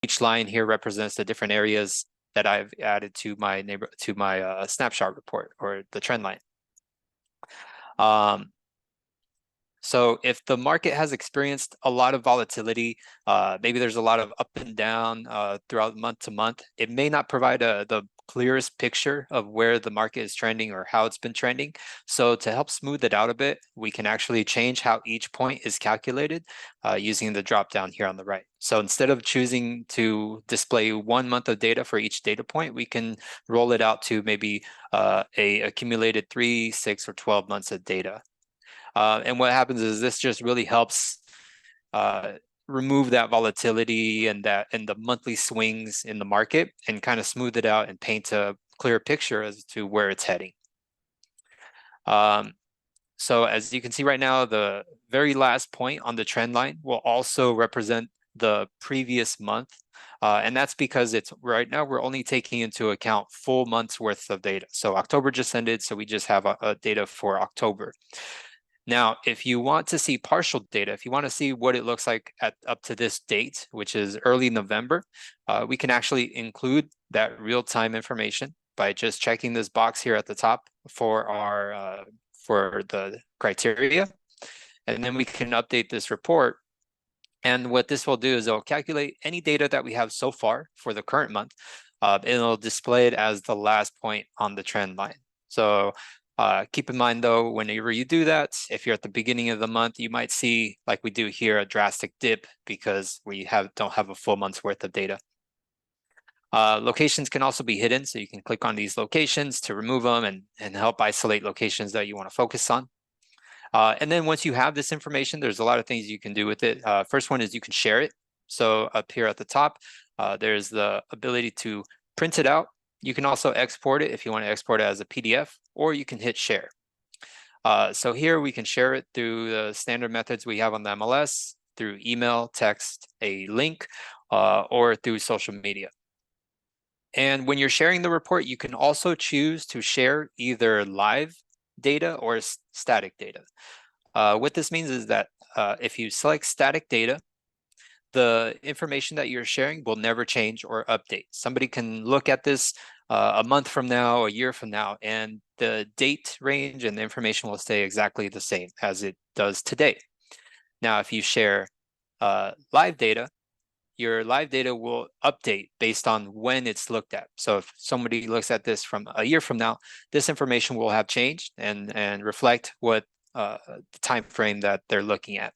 each line here represents the different areas that I've added to my snapshot report or the trend line. So if the market has experienced a lot of volatility, maybe there's a lot of up and down throughout month to month, it may not provide the clearest picture of where the market is trending or how it's been trending. So to help smooth it out a bit, we can actually change how each point is calculated using the drop down here on the right. So instead of choosing to display 1 month of data for each data point, we can roll it out to maybe a accumulated 3, 6, or 12 months of data. And what happens is this just really helps remove that volatility and the monthly swings in the market and kind of smooth it out and paint a clear picture as to where it's heading. So as you can see right now, the very last point on the trend line will also represent the previous month. And that's because it's right now we're only taking into account full month's worth of data. So October just ended, so we just have a data for October. Now, if you want to see partial data, if you want to see what it looks like up to this date, which is early November, we can actually include that real-time information by just checking this box here at the top for our for the criteria, and then we can update this report. And what this will do is it'll calculate any data that we have so far for the current month. It'll display it as the last point on the trend line. So keep in mind, though, whenever you do that, if you're at the beginning of the month, you might see, like we do here, a drastic dip because we don't have a full month's worth of data. Locations can also be hidden, so you can click on these locations to remove them and help isolate locations that you want to focus on. And then once you have this information, there's a lot of things you can do with it. First one is you can share it. So up here at the top, there's the ability to print it out. You can also export it if you want to export it as a PDF, or you can hit share. So here we can share it through the standard methods we have on the MLS, through email, text, a link, or through social media. And when you're sharing the report, you can also choose to share either live data or static data. What this means is that if you select static data, the information that you're sharing will never change or update. Somebody can look at this a month from now, a year from now, and the date range and the information will stay exactly the same as it does today. Now, if you share live data, your live data will update based on when it's looked at. So if somebody looks at this from a year from now, this information will have changed and reflect what the time frame that they're looking at.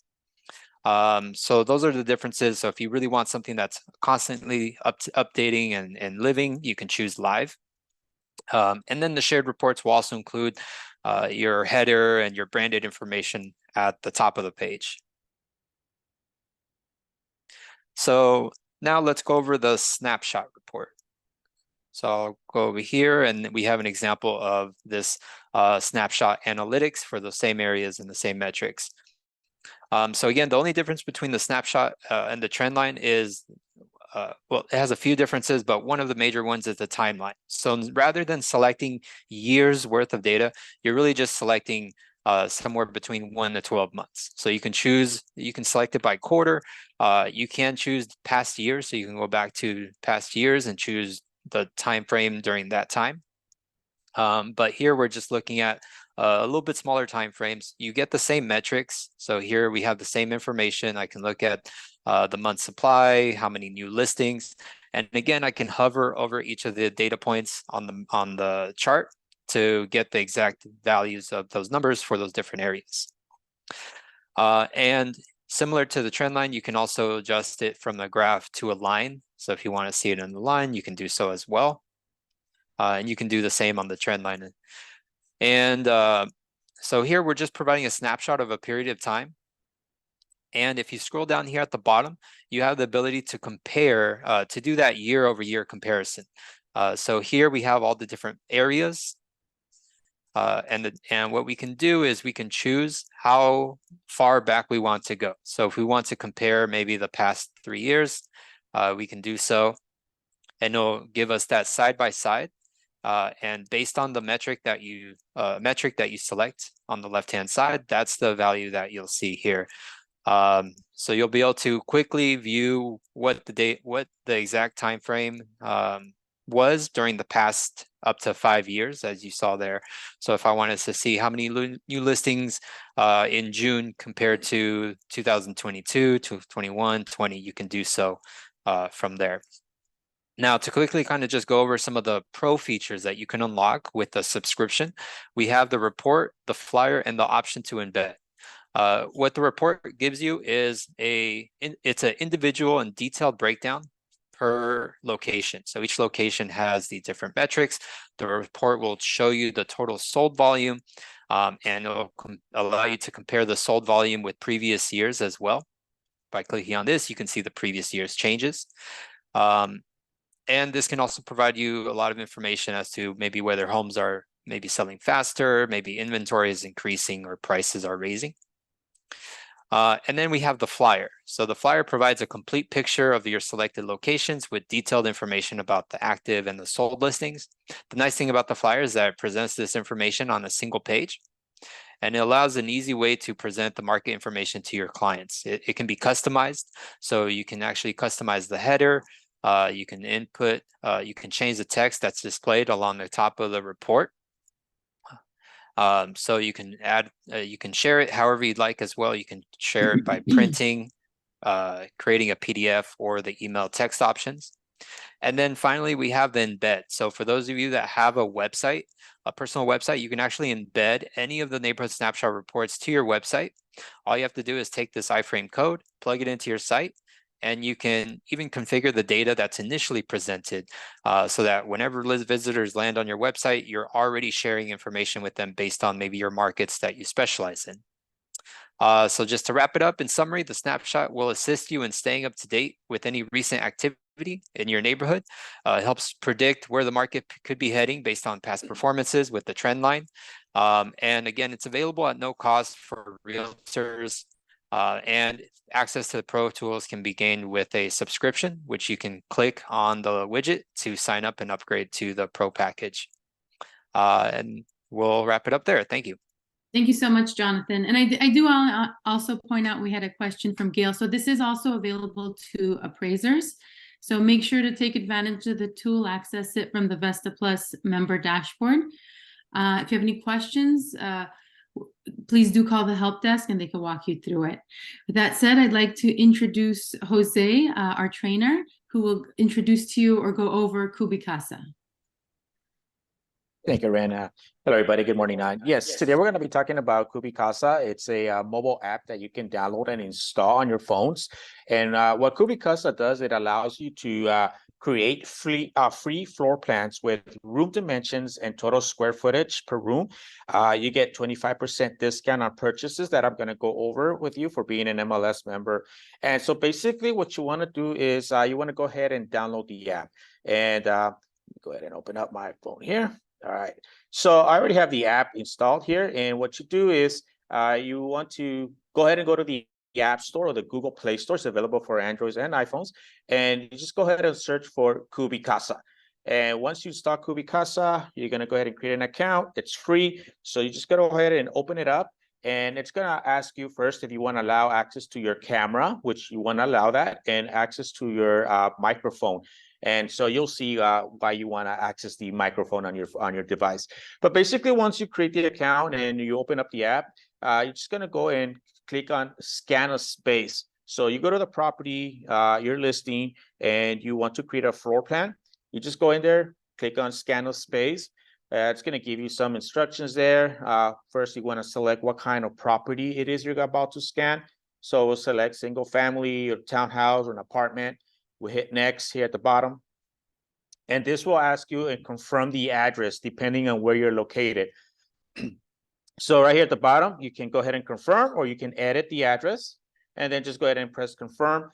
So those are the differences. So if you really want something that's constantly updating and living, you can choose live. And then the shared reports will also include your header and your branded information at the top of the page. So now let's go over the snapshot report. So I'll go over here and we have an example of this snapshot analytics for the same areas and the same metrics. So again, the only difference between the snapshot and the trend line is, well, it has a few differences, but one of the major ones is the timeline. So rather than selecting years worth of data, you're really just selecting somewhere between 1 to 12 months. So you can choose, you can select it by quarter. You can choose past years, so you can go back to past years and choose the time frame during that time. But here we're just looking at a little bit smaller time frames. You get the same metrics. So here we have the same information. I can look at the month supply, how many new listings, and again I can hover over each of the data points on the chart to get the exact values of those numbers for those different areas. And similar to the trend line, you can also adjust it from the graph to a line. So if you want to see it in the line, you can do so as well. And you can do the same on the trend line. And so here we're just providing a snapshot of a period of time. And if you scroll down here at the bottom, you have the ability to compare, to do that year-over-year comparison. So here we have all the different areas. And what we can do is we can choose how far back we want to go. So if we want to compare maybe the past 3 years, we can do so. And it'll give us that side by side. And based on the metric that you select on the left-hand side, that's the value that you'll see here. So you'll be able to quickly view what the exact time frame was during the past up to 5 years, as you saw there. So if I wanted to see how many new listings in June compared to 2022, to 21, 20, you can do so from there. Now, to quickly kind of just go over some of the pro features that you can unlock with the subscription, we have the report, the flyer, and the option to embed. What the report gives you is it's an individual and detailed breakdown per location. So each location has the different metrics. The report will show you the total sold volume, and it'll allow you to compare the sold volume with previous years as well. By clicking on this, you can see the previous year's changes. And this can also provide you a lot of information as to maybe whether homes are maybe selling faster, maybe inventory is increasing, or prices are raising. And then we have the flyer. So the flyer provides a complete picture of your selected locations with detailed information about the active and the sold listings. The nice thing about the flyer is that it presents this information on a single page, and it allows an easy way to present the market information to your clients. It can be customized, so you can actually customize the header. You can input, you can change the text that's displayed along the top of the report. So you can add, you can share it however you'd like as well. You can share it by printing, creating a PDF, or the email text options. And then finally, we have the embed. So for those of you that have a website, a personal website, you can actually embed any of the neighborhood snapshot reports to your website. All you have to do is take this iframe code, plug it into your site, and you can even configure the data that's initially presented so that whenever visitors land on your website, you're already sharing information with them based on maybe your markets that you specialize in. So just to wrap it up, in summary, the snapshot will assist you in staying up to date with any recent activity in your neighborhood. It helps predict where the market could be heading based on past performances with the trend line. And again, it's available at no cost for realtors. And access to the Pro tools can be gained with a subscription, which you can click on the widget to sign up and upgrade to the Pro package. And we'll wrap it up there. Thank you. Thank you so much, Jonathan. And I do also point out we had a question from Gail. So this is also available to appraisers. So make sure to take advantage of the tool, access it from the Vesta Plus member dashboard. If you have any questions, please do call the help desk and they can walk you through it. With that said, I'd like to introduce Jose, our trainer, who will introduce to you or go over Kubicasa. Thank you, Rena. Hello, everybody. Good morning. Yes, today we're going to be talking about Kubicasa. It's a mobile app that you can download and install on your phones. And what Kubicasa does, it allows you to create free floor plans with room dimensions and total square footage per room. You get 25% discount on purchases that I'm going to go over with you for being an MLS member. And so basically what you want to do is you want to go ahead and download the app. And go ahead and open up my phone here. All right, so I already have the app installed here, and what you do is you want to go ahead and go to the App Store or the Google Play Store. It's available for Androids and iPhones, and you just go ahead and search for Kubicasa. And once you install Kubicasa, you're going to go ahead and create an account. It's free, so you just go ahead and open it up, and it's going to ask you first if you want to allow access to your camera, which you want to allow that, and access to your microphone. And so you'll see why you want to access the microphone on your device. But basically, once you create the account and you open up the app, you're just going to go and click on Scan a Space. So you go to the property, your listing, and you want to create a floor plan. You just go in there, click on Scan a Space. It's going to give you some instructions there. First, you want to select what kind of property it is you're about to scan. So we'll select single family or townhouse or an apartment. We'll hit next here at the bottom. And this will ask you and confirm the address depending on where you're located. So right here at the bottom, you can go ahead and confirm, or you can edit the address and then just go ahead and press confirm.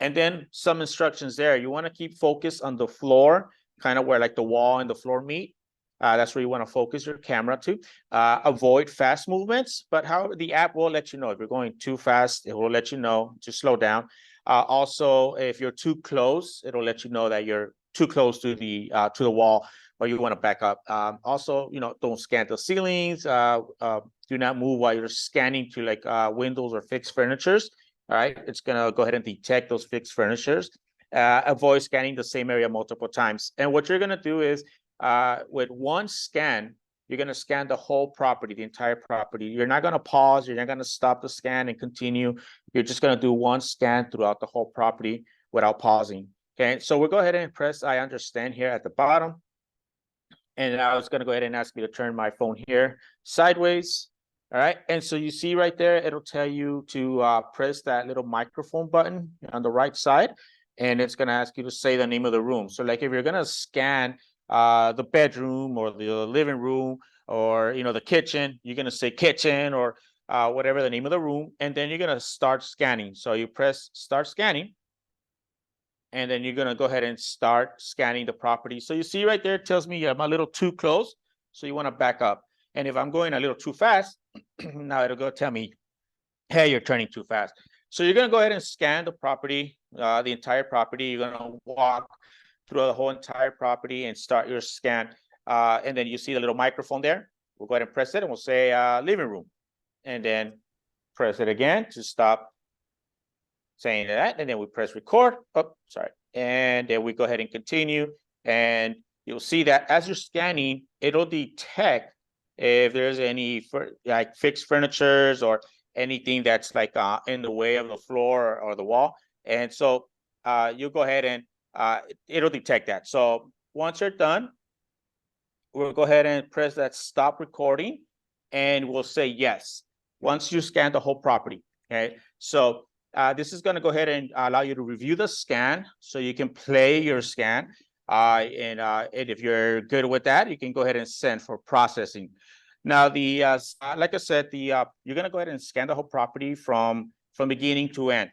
And then some instructions there. You want to keep focus on the floor, kind of where like the wall and the floor meet. That's where you want to focus your camera to. Avoid fast movements, but how the app will let you know if you're going too fast. It will let you know to slow down. Also, if you're too close, it'll let you know that you're too close to the wall, or you want to back up. Also, don't scan the ceilings. Do not move while you're scanning to like windows or fixed furnitures. All right, it's gonna go ahead and detect those fixed furnitures. Avoid scanning the same area multiple times. And what you're gonna do is, with one scan, you're gonna scan the whole property, the entire property. You're not gonna pause. You're not gonna stop the scan and continue. You're just gonna do one scan throughout the whole property without pausing. Okay, so we'll go ahead and press I understand here at the bottom. And I was gonna go ahead and ask me to turn my phone here sideways. All right, and so you see right there, it'll tell you to press that little microphone button on the right side, and it's gonna ask you to say the name of the room. So like if you're gonna scan the bedroom or the living room or the kitchen, you're gonna say kitchen or whatever the name of the room, and then you're gonna start scanning. So you press start scanning, and then you're gonna go ahead and start scanning the property. So you see right there, it tells me I'm a little too close, so you wanna back up. And if I'm going a little too fast, now it'll go tell me, hey, you're turning too fast. So you're gonna go ahead and scan the property, the entire property. You're gonna walk through the whole entire property and start your scan. And then you see the little microphone there. We'll go ahead and press it and we'll say living room. And then press it again to stop saying that. And then we press record. Oh, sorry. And then we go ahead and continue. And you'll see that as you're scanning, it'll detect if there's any like fixed furnitures or anything that's like in the way of the floor or the wall. And so you'll go ahead and it'll detect that. So once you're done, we'll go ahead and press that stop recording and we'll say yes. Once you scan the whole property, okay? So this is gonna go ahead and allow you to review the scan so you can play your scan. And if you're good with that, you can go ahead and send for processing. Now, like I said, you're gonna go ahead and scan the whole property from beginning to end.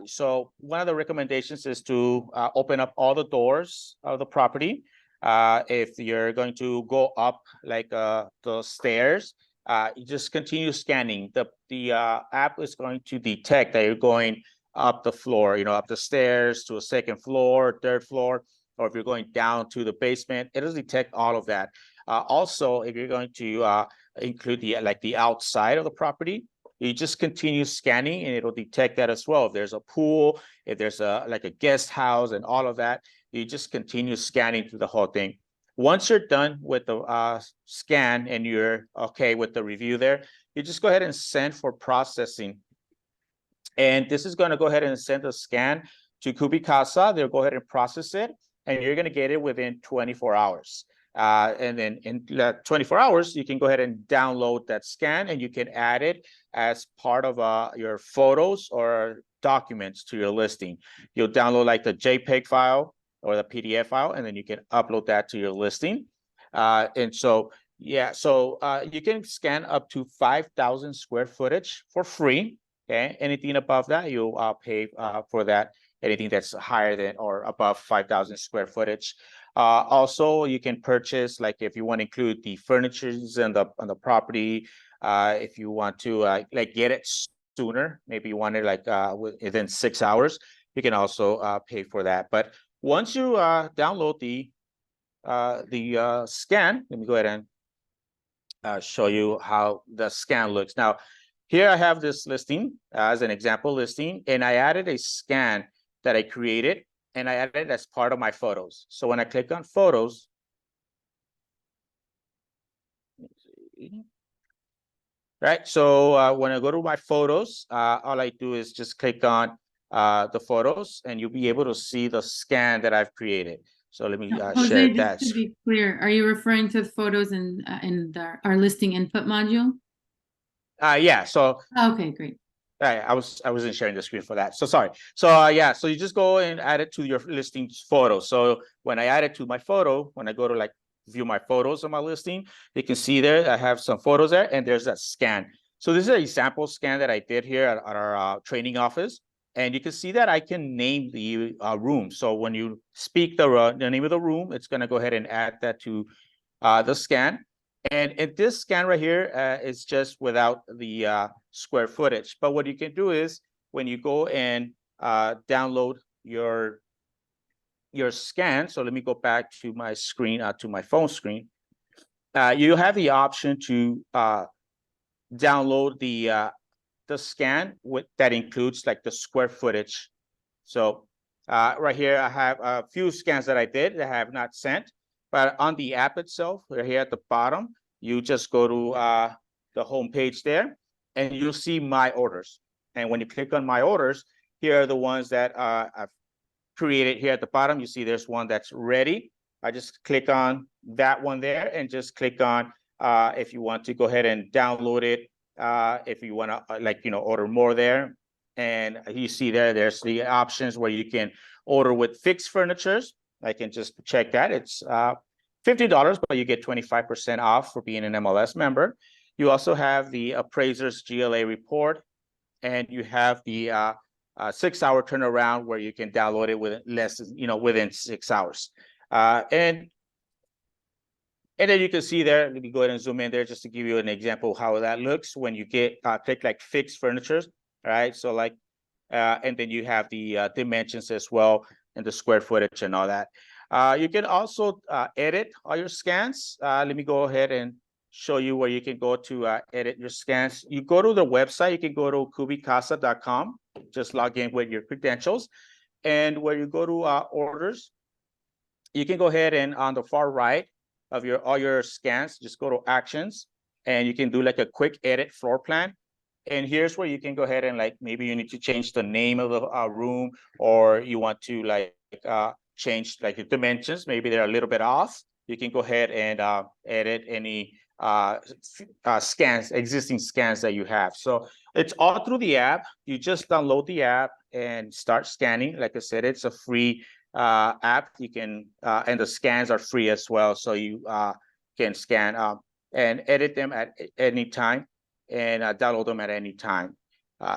So one of the recommendations is to open up all the doors of the property. If you're going to go up like the stairs, you just continue scanning. The app is going to detect that you're going up the floor, up the stairs to a second floor, third floor, or if you're going down to the basement, it'll detect all of that. Also, if you're going to include the outside of the property, you just continue scanning and it'll detect that as well. If there's a pool, if there's like a guest house and all of that, you just continue scanning through the whole thing. Once you're done with the scan and you're okay with the review there, you just go ahead and send for processing. And this is going to go ahead and send a scan to Kubicasa. They'll go ahead and process it, and you're going to get it within 24 hours. And then in 24 hours, you can go ahead and download that scan, and you can add it as part of your photos or documents to your listing. You'll download like the JPEG file or the PDF file, and then you can upload that to your listing. And so, yeah, so you can scan up to 5,000 square footage for free. Okay, anything above that, you'll pay for that. Anything that's higher than or above 5,000 square footage. Also, you can purchase, like if you want to include the furnitures and on the property, if you want to like get it sooner, maybe you want it like within 6 hours, you can also pay for that. But once you download the scan, let me go ahead and show you how the scan looks. Now, here I have this listing as an example listing, and I added a scan that I created, and I added it as part of my photos. So when I click on photos, right? So when I go to my photos, all I do is just click on the photos, and you'll be able to see the scan that I've created. So let me share that. Just to be clear, are you referring to the photos in our listing input module? Yeah. So. Okay, great. I wasn't sharing the screen for that. So sorry. So yeah, so you just go and add it to your listing photo. So when I add it to my photo, when I go to like view my photos on my listing, you can see there I have some photos there, and there's that scan. So this is a sample scan that I did here at our training office, and you can see that I can name the room. So when you speak the name of the room, it's going to go ahead and add that to the scan. And this scan right here is just without the square footage. But what you can do is when you go and download your scan. So let me go back to my screen, to my phone screen. You have the option to download the the scan that includes like the square footage. So right here, I have a few scans that I did that I have not sent, but on the app itself, we're here at the bottom, you just go to the home page there, and you'll see my orders. And when you click on my orders, here are the ones that I've created here at the bottom. You see there's one that's ready. I just click on that one there and just click on if you want to go ahead and download it, if you want to order more there. And you see there's the options where you can order with fixed furnitures. I can just check that. It's $50, but you get 25% off for being an MLS member. You also have the appraiser's GLA report, and you have the 6-hour turnaround where you can download it within 6 hours. And then you can see there, let me go ahead and zoom in there just to give you an example of how that looks when you get click like fixed furnitures. All right, so like, and then you have the dimensions as well and the square footage and all that. You can also edit all your scans. Let me go ahead and show you where you can go to edit your scans. You go to the website, you can go to cubicasa.com, just log in with your credentials. And where you go to orders, you can go ahead and on the far right of all your scans, just go to actions, and you can do like a quick edit floor plan. And here's where you can go ahead and like, maybe you need to change the name of the room, or you want to like change like the dimensions. Maybe they're a little bit off. You can go ahead and edit any existing scans that you have. So it's all through the app. You just download the app and start scanning. Like I said, it's a free app. You can and the scans are free as well. So you can scan and edit them at any time, and download them at any time.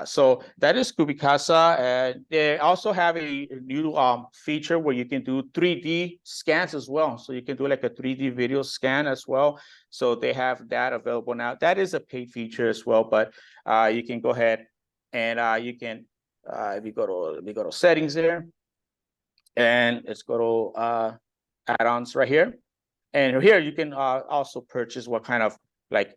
So that is Cubicasa. And they also have a new feature where you can do 3D scans as well. So you can do like a 3D video scan as well. So they have that available now. That is a paid feature as well, but you can go ahead and you can, if you go to settings there, and let's go to add-ons right here. And here you can also purchase what kind of like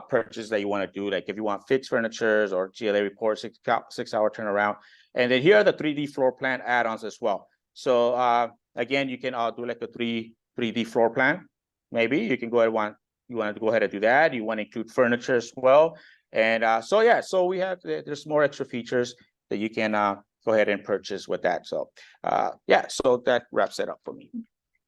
purchase that you want to do, like if you want fixed furnitures or GLA report, 6-hour turnaround. And then here are the 3D floor plan add-ons as well. So again, you can do like a 3D floor plan. Maybe you can go ahead you want to go ahead and do that. You want to include furniture as well. And so yeah, so there's more extra features that you can go ahead and purchase with that. So yeah, so that wraps it up for me.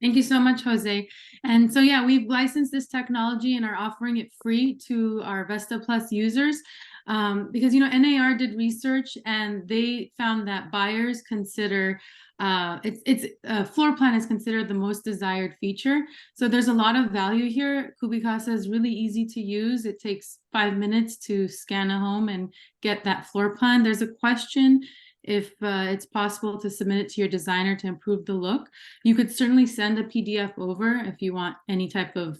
Thank you so much, Jose. And so, yeah, we've licensed this technology and are offering it free to our Vesta Plus users because, NAR did research and they found that buyers consider floor plan is considered the most desired feature. So there's a lot of value here. Cubicasa is really easy to use. It takes 5 minutes to scan a home and get that floor plan. There's a question if it's possible to submit it to your designer to improve the look. You could certainly send a PDF over if you want any type of,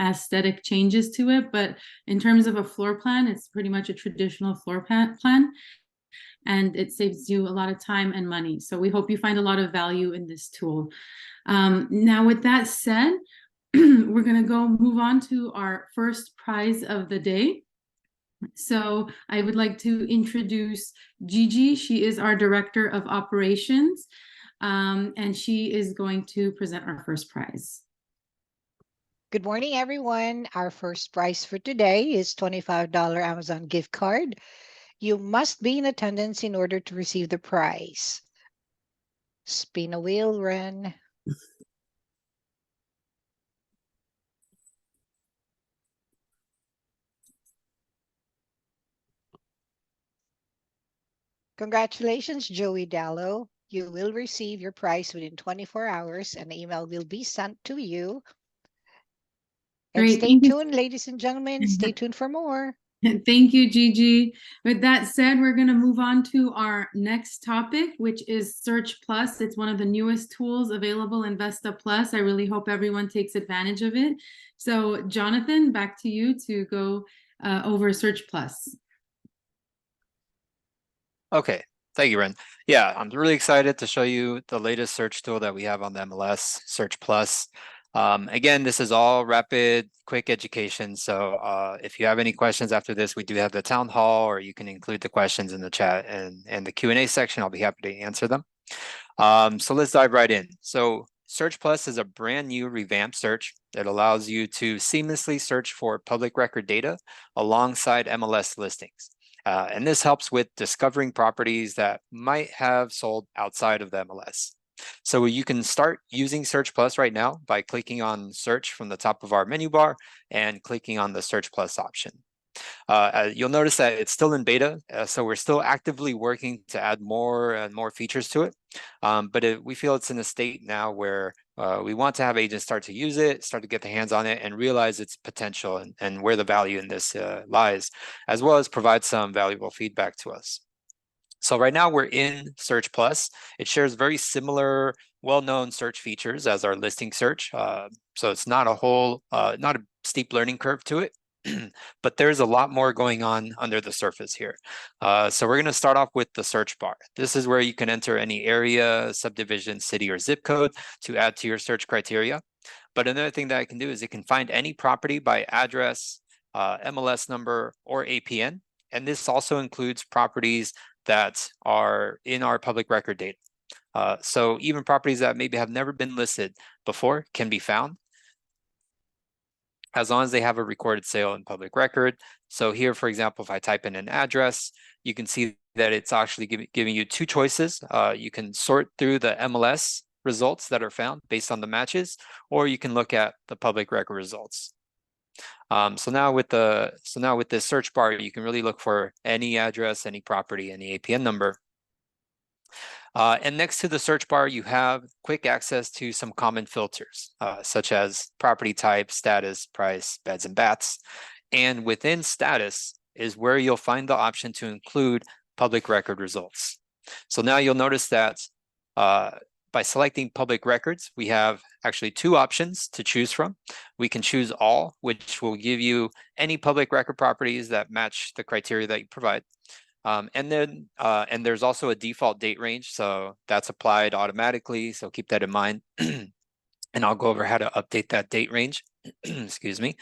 aesthetic changes to it. But in terms of a floor plan, it's pretty much a traditional floor plan. And it saves you a lot of time and money. So we hope you find a lot of value in this tool. Now, with that said, we're going to move on to our first prize of the day. So I would like to introduce Gigi. She is our Director of Operations, and she is going to present our first prize. Good morning, everyone. Our first prize for today is $25 Amazon gift card. You must be in attendance in order to receive the prize. Spin a wheel, Ren. Congratulations, Joey Dallo. You will receive your prize within 24 hours. An email will be sent to you. And Great. stay tuned, ladies and gentlemen. Stay tuned for more. Thank you, Gigi. With that said, we're going to move on to our next topic, which is Search Plus. It's one of the newest tools available in Vesta Plus. I really hope everyone takes advantage of it. So, Jonathan, back to you to go over Search Plus. Okay, thank you, Ren. Yeah, I'm really excited to show you the latest search tool that we have on the MLS, Search Plus. Again, this is all rapid, quick education. So if you have any questions after this, we do have the town hall, or you can include the questions in the chat and the Q&A section. I'll be happy to answer them. So let's dive right in. So Search Plus is a brand new revamped search that allows you to seamlessly search for public record data alongside MLS listings. And this helps with discovering properties that might have sold outside of the MLS. So you can start using Search Plus right now by clicking on Search from the top of our menu bar and clicking on the Search Plus option. You'll notice that it's still in beta, so we're still actively working to add more and more features to it. But we feel it's in a state now where we want to have agents start to use it, start to get their hands on it, and realize its potential and where the value in this lies, as well as provide some valuable feedback to us. So right now we're in Search Plus. It shares very similar, well-known search features as our listing search. So it's not not a steep learning curve to it, but there's a lot more going on under the surface here. So we're going to start off with the search bar. This is where you can enter any area, subdivision, city, or zip code to add to your search criteria. But another thing that I can do is it can find any property by address, MLS number, or APN. And this also includes properties that are in our public record data. So even properties that maybe have never been listed before can be found, as long as they have a recorded sale in public record. So here, for example, if I type in an address, you can see that it's actually giving you two choices. You can sort through the MLS results that are found based on the matches, or you can look at the public record results. So now with this search bar, you can really look for any address, any property, any APN number. And next to the search bar, you have quick access to some common filters, such as property type, status, price, beds and baths. And within status is where you'll find the option to include public record results. So now you'll notice that by selecting public records, we have actually two options to choose from. We can choose all, which will give you any public record properties that match the criteria that you provide. And there's also a default date range, so that's applied automatically, so keep that in mind. And I'll go over how to update that date range, excuse me.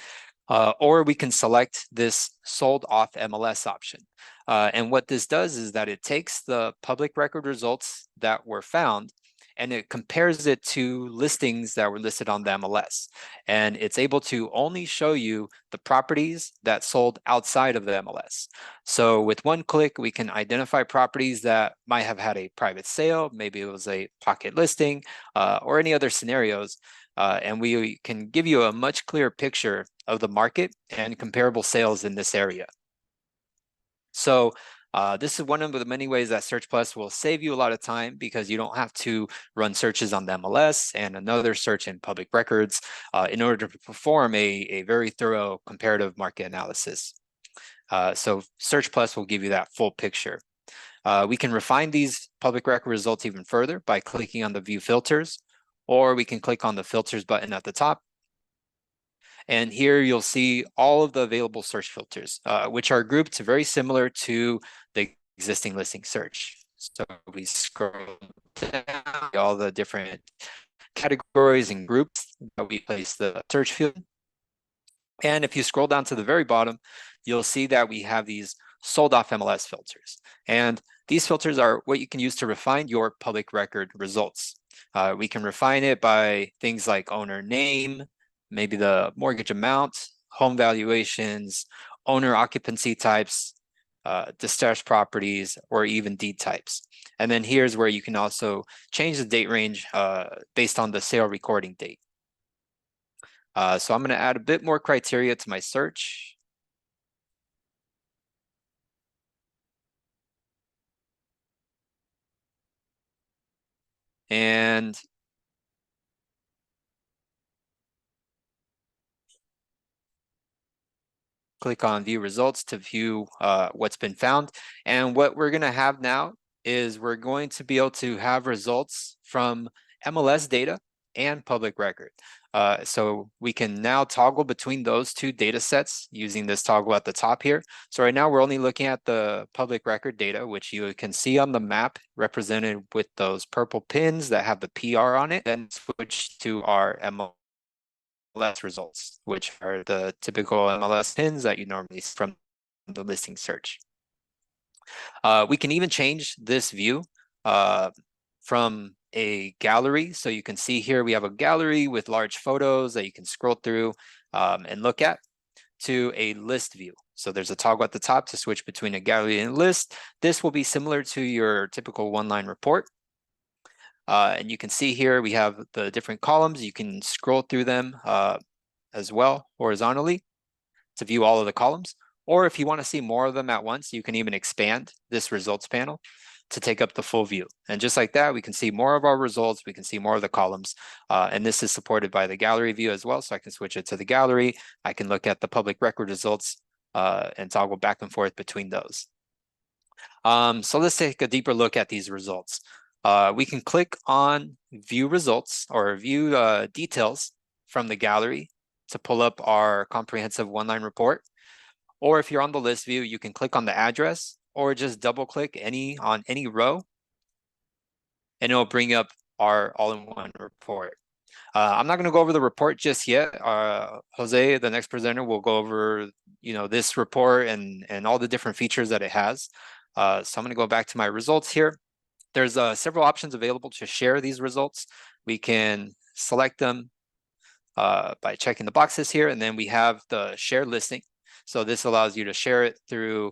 Or we can select this sold off MLS option. And what this does is that it takes the public record results that were found and it compares it to listings that were listed on the MLS. And it's able to only show you the properties that sold outside of the MLS. So with one click, we can identify properties that might have had a private sale, maybe it was a pocket listing, or any other scenarios. And we can give you a much clearer picture of the market and comparable sales in this area. So this is one of the many ways that Search Plus will save you a lot of time, because you don't have to run searches on the MLS and another search in public records in order to perform a very thorough comparative market analysis. So Search Plus will give you that full picture. We can refine these public record results even further by clicking on the View Filters, or we can click on the Filters button at the top. And here you'll see all of the available search filters, which are grouped very similar to the existing listing search. So we scroll down all the different categories and groups that we place the search field. And if you scroll down to the very bottom, you'll see that we have these sold off MLS filters. And these filters are what you can use to refine your public record results. We can refine it by things like owner name, maybe the mortgage amount, home valuations, owner occupancy types, distressed properties, or even deed types. And then here's where you can also change the date range based on the sale recording date. So I'm going to add a bit more criteria to my search. And click on View Results to view what's been found. And what we're going to have now is we're going to be able to have results from MLS data and public record. So we can now toggle between those two data sets using this toggle at the top here. So right now we're only looking at the public record data, which you can see on the map represented with those purple pins that have the PR on it, then switch to our MLS MLS results, which are the typical MLS pins that you normally see from the listing search. We can even change this view from a gallery. So you can see here we have a gallery with large photos that you can scroll through and look at, to a list view. So there's a toggle at the top to switch between a gallery and a list. This will be similar to your typical one-line report. And you can see here we have the different columns. You can scroll through them as well horizontally to view all of the columns. Or if you want to see more of them at once, you can even expand this results panel to take up the full view. And just like that, we can see more of our results. We can see more of the columns. And this is supported by the gallery view as well. So I can switch it to the gallery. I can look at the public record results and toggle back and forth between those. So let's take a deeper look at these results. We can click on view results or view details from the gallery to pull up our comprehensive one-line report. Or if you're on the list view, you can click on the address or just double click on any row and it'll bring up our all-in-one report. I'm not going to go over the report just yet. Jose, the next presenter, will go over this report and all the different features that it has. So I'm going to go back to my results here. There's several options available to share these results. We can select them by checking the boxes here, and then we have the share listing. So this allows you to share it through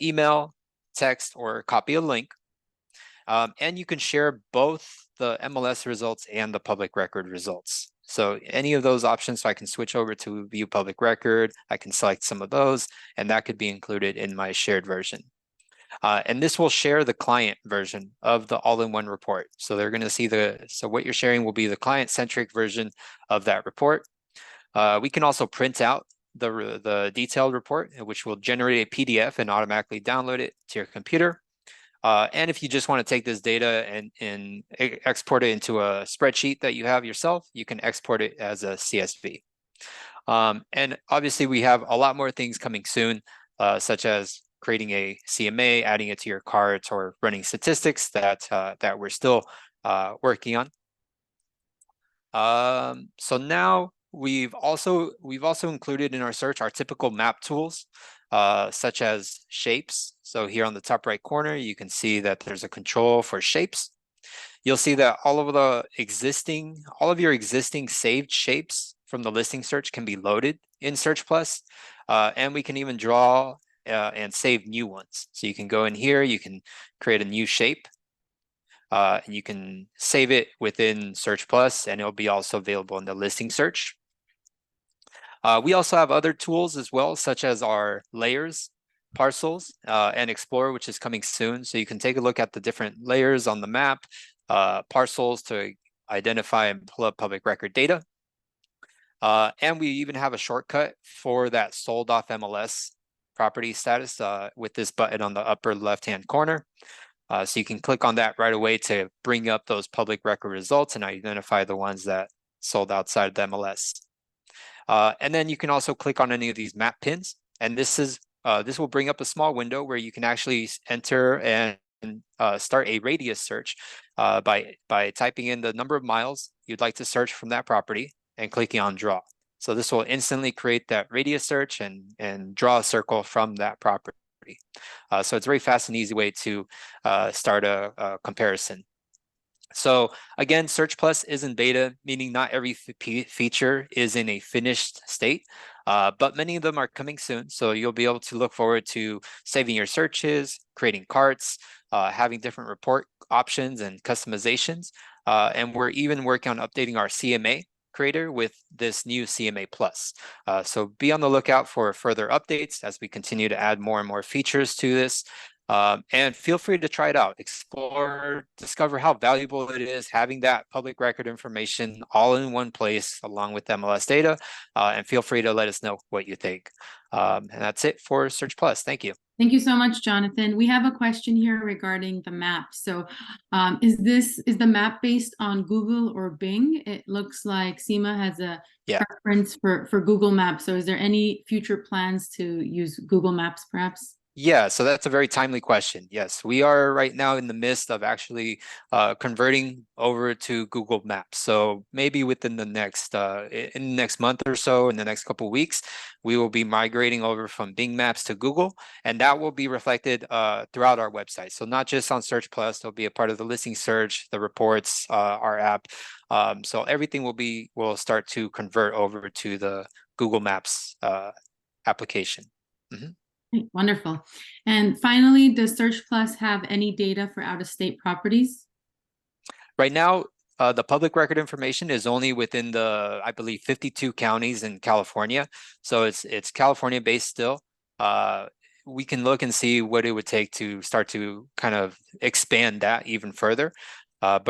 email, text, or copy a link. And you can share both the MLS results and the public record results. So any of those options, so I can switch over to view public record, I can select some of those, and that could be included in my shared version. And this will share the client version of the all-in-one report. So they're going to see so what you're sharing will be the client-centric version of that report. We can also print out the detailed report, which will generate a PDF and automatically download it to your computer. And if you just want to take this data and export it into a spreadsheet that you have yourself, you can export it as a CSV. And obviously, we have a lot more things coming soon, such as creating a CMA, adding it to your carts, or running statistics that we're still working on. So now we've also included in our search our typical map tools, such as shapes. So here on the top right corner, you can see that there's a control for shapes. You'll see that all of your existing saved shapes from the listing search can be loaded in Search Plus, and we can even draw and save new ones. So you can go in here, you can create a new shape, and you can save it within Search Plus, and it'll be also available in the listing search. We also have other tools as well, such as our layers, parcels, and Explorer, which is coming soon. So you can take a look at the different layers on the map, parcels to identify and pull up public record data. And we even have a shortcut for that sold off MLS property status with this button on the upper left-hand corner. So you can click on that right away to bring up those public record results and identify the ones that sold outside the MLS. And then you can also click on any of these map pins, and this will bring up a small window where you can actually enter and start a radius search by typing in the number of miles you'd like to search from that property and clicking on draw. So this will instantly create that radius search and draw a circle from that property. So it's a very fast and easy way to start a comparison. So again, Search Plus is in beta, meaning not every feature is in a finished state, but many of them are coming soon. So you'll be able to look forward to saving your searches, creating carts, having different report options and customizations. And we're even working on updating our CMA creator with this new CMA Plus. So be on the lookout for further updates as we continue to add more and more features to this. And feel free to try it out, explore, discover how valuable it is having that public record information all in one place along with MLS data, and feel free to let us know what you think. And that's it for Search Plus. Thank you. Thank you so much, Jonathan. We have a question here regarding the map. So is the map based on Google or Bing? It looks like SEMA has a preference for Google Maps. So is there any future plans to use Google Maps perhaps? Yeah, so that's a very timely question. Yes, we are right now in the midst of actually converting over to Google Maps. So maybe within the next in the next month or so, in the next couple of weeks, we will be migrating over from Bing Maps to Google, and that will be reflected throughout our website. So not just on Search Plus, it'll be a part of the listing search, the reports, our app. So everything will start to convert over to the Google Maps application. Mhm. Great, wonderful. And finally, does Search Plus have any data for out-of-state properties? Right now, the public record information is only within the, I believe, 52 counties in California. So it's California based still. We can look and see what it would take to start to kind of expand that even further. But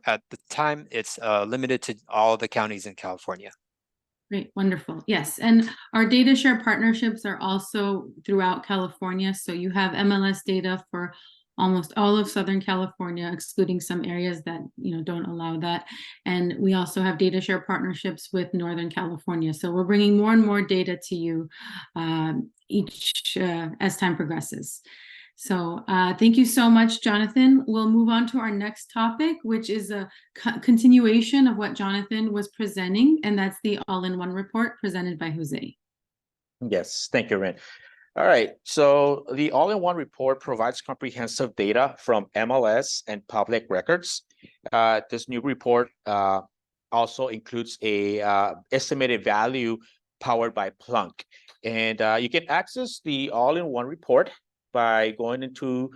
at the time, it's limited to all the counties in California. Great, wonderful. Yes, and our data share partnerships are also throughout California. So you have MLS data for almost all of Southern California, excluding some areas that don't allow that. And we also have data share partnerships with Northern California. So we're bringing more and more data to you each as time progresses. So thank you so much, Jonathan. We'll move on to our next topic, which is a continuation of what Jonathan was presenting, and that's the all-in-one report presented by Jose. Yes, thank you, Ren. All right, so the all-in-one report provides comprehensive data from MLS and public records. This new report also includes a estimated value powered by Plunk. And you can access the all-in-one report by going into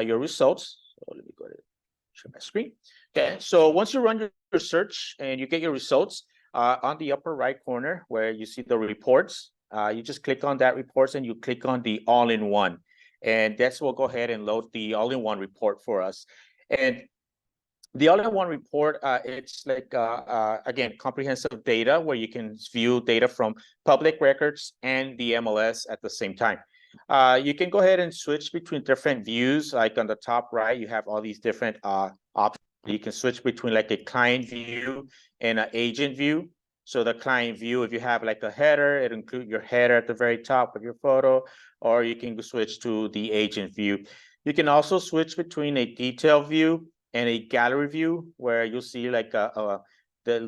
your results. So let me go ahead and share my screen. Okay, so once you run your search and you get your results, on the upper right corner where you see the reports, you just click on that reports and you click on the all-in-one. And that's will go ahead and load the all-in-one report for us. And the all-in-one report, it's like, again, comprehensive data where you can view data from public records and the MLS at the same time. You can go ahead and switch between different views. Like on the top right, you have all these different options. You can switch between like a client view and an agent view. So the client view, if you have like a header, it includes your header at the very top of your photo, or you can switch to the agent view. You can also switch between a detailed view and a gallery view, where you'll see like the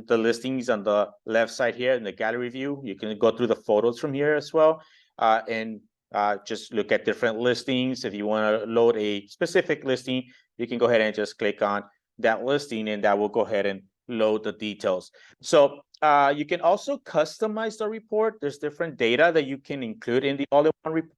listings on the left side here in the gallery view. You can go through the photos from here as well, and just look at different listings. If you want to load a specific listing, you can go ahead and just click on that listing, and that will go ahead and load the details. So you can also customize the report. There's different data that you can include in the all-in-one report.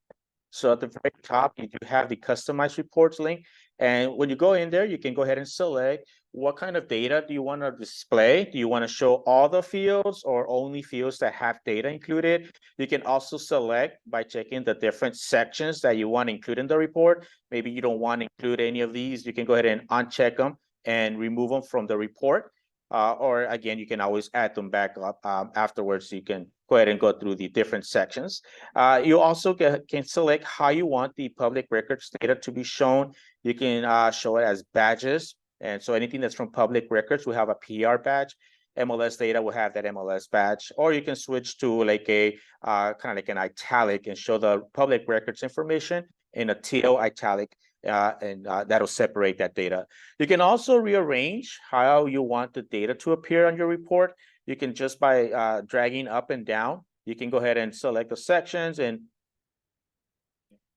So at the very top, you do have the customized reports link. And when you go in there, you can go ahead and select what kind of data do you want to display. Do you want to show all the fields or only fields that have data included? You can also select by checking the different sections that you want to include in the report. Maybe you don't want to include any of these. You can go ahead and uncheck them and remove them from the report. Or again, you can always add them back up afterwards. So you can go ahead and go through the different sections. You also can select how you want the public records data to be shown. You can show it as badges. And so anything that's from public records will have a PR badge. MLS data will have that MLS badge. Or you can switch to like a kind of like an italic and show the public records information in a teal italic. And that'll separate that data. You can also rearrange how you want the data to appear on your report. You can just by dragging up and down, you can go ahead and select the sections and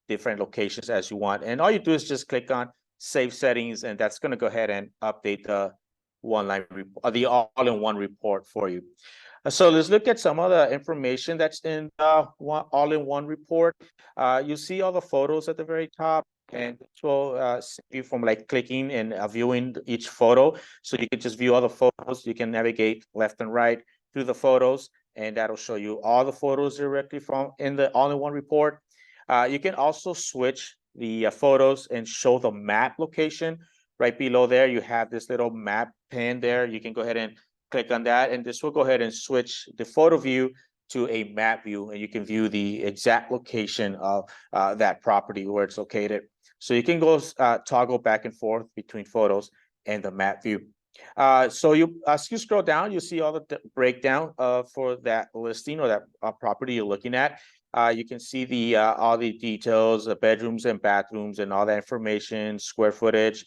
different locations as you want. And all you do is just click on Save Settings, and that's going to go ahead and update the the all-in-one report for you. So let's look at some of the information that's in the all-in-one report. You see all the photos at the very top. And it will save you from like clicking and viewing each photo. So you can just view all the photos. You can navigate left and right through the photos, and that'll show you all the photos directly from in the all-in-one report. You can also switch the photos and show the map location. Right below there, you have this little map pane there. You can go ahead and click on that, and this will go ahead and switch the photo view to a map view, and you can view the exact location of that property where it's located. So you can go toggle back and forth between photos and the map view. So as you scroll down, you see all the breakdown for that listing or that property you're looking at. You can see the all the details, the bedrooms and bathrooms and all that information, square footage.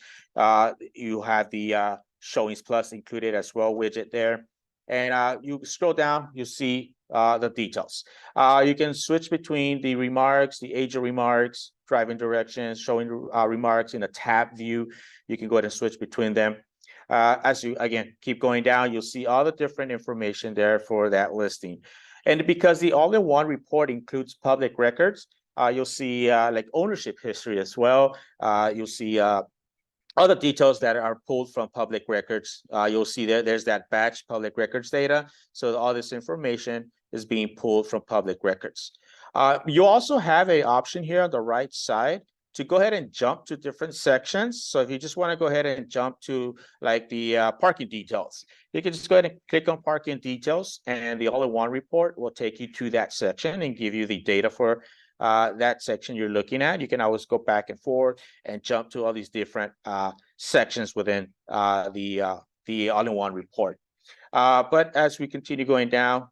You have the showings plus included as well widget there. And you scroll down, you see the details. You can switch between the remarks, the age of remarks, driving directions, showing remarks in a tab view. You can go ahead and switch between them. As you, again, keep going down, you'll see all the different information there for that listing. And because the all-in-one report includes public records, you'll see like ownership history as well. You'll see other details that are pulled from public records. You'll see there's that batch public records data. So all this information is being pulled from public records. You also have an option here on the right side to go ahead and jump to different sections. So if you just want to go ahead and jump to like the parking details, you can just go ahead and click on parking details, and the all-in-one report will take you to that section and give you the data for that section you're looking at. You can always go back and forth and jump to all these different sections within the all-in-one report. But as we continue going down,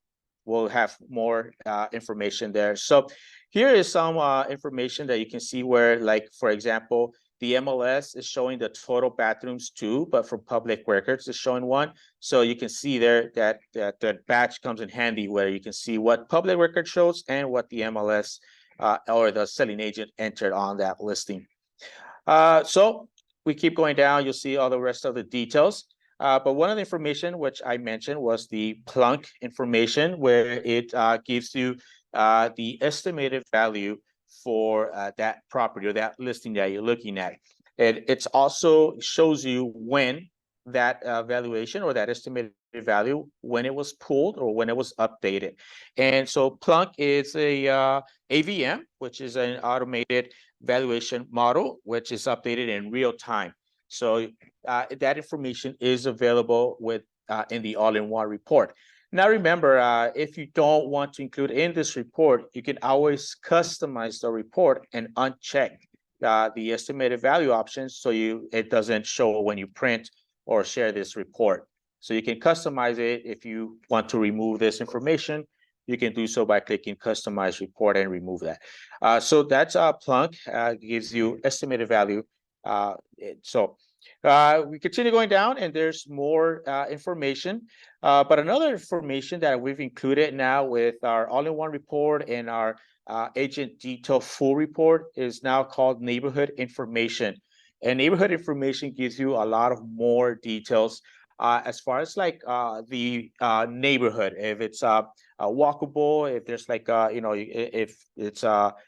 we'll have more information there. So here is some information that you can see where, like, for example, the MLS is showing the total bathrooms too, but for public records it's showing one. So you can see there that that batch comes in handy where you can see what public record shows and what the MLS or the selling agent entered on that listing. So we keep going down, you'll see all the rest of the details. But one of the information which I mentioned was the plunk information, where it gives you the estimated value for that property or that listing that you're looking at. It also shows you when that valuation or that estimated value, when it was pulled or when it was updated. And so plunk is a AVM, which is an automated valuation model, which is updated in real time. So that information is available with in the all-in-one report. Now remember, if you don't want to include in this report, you can always customize the report and uncheck the estimated value options so it doesn't show when you print or share this report. So you can customize it. If you want to remove this information, you can do so by clicking customize report and remove that. So that's plunk, gives you estimated value. We continue going down, and there's more information. But another information that we've included now with our all-in-one report and our agent detail full report is now called neighborhood information. And neighborhood information gives you a lot of more details as far as like the neighborhood, if it's walkable, if there's like if it's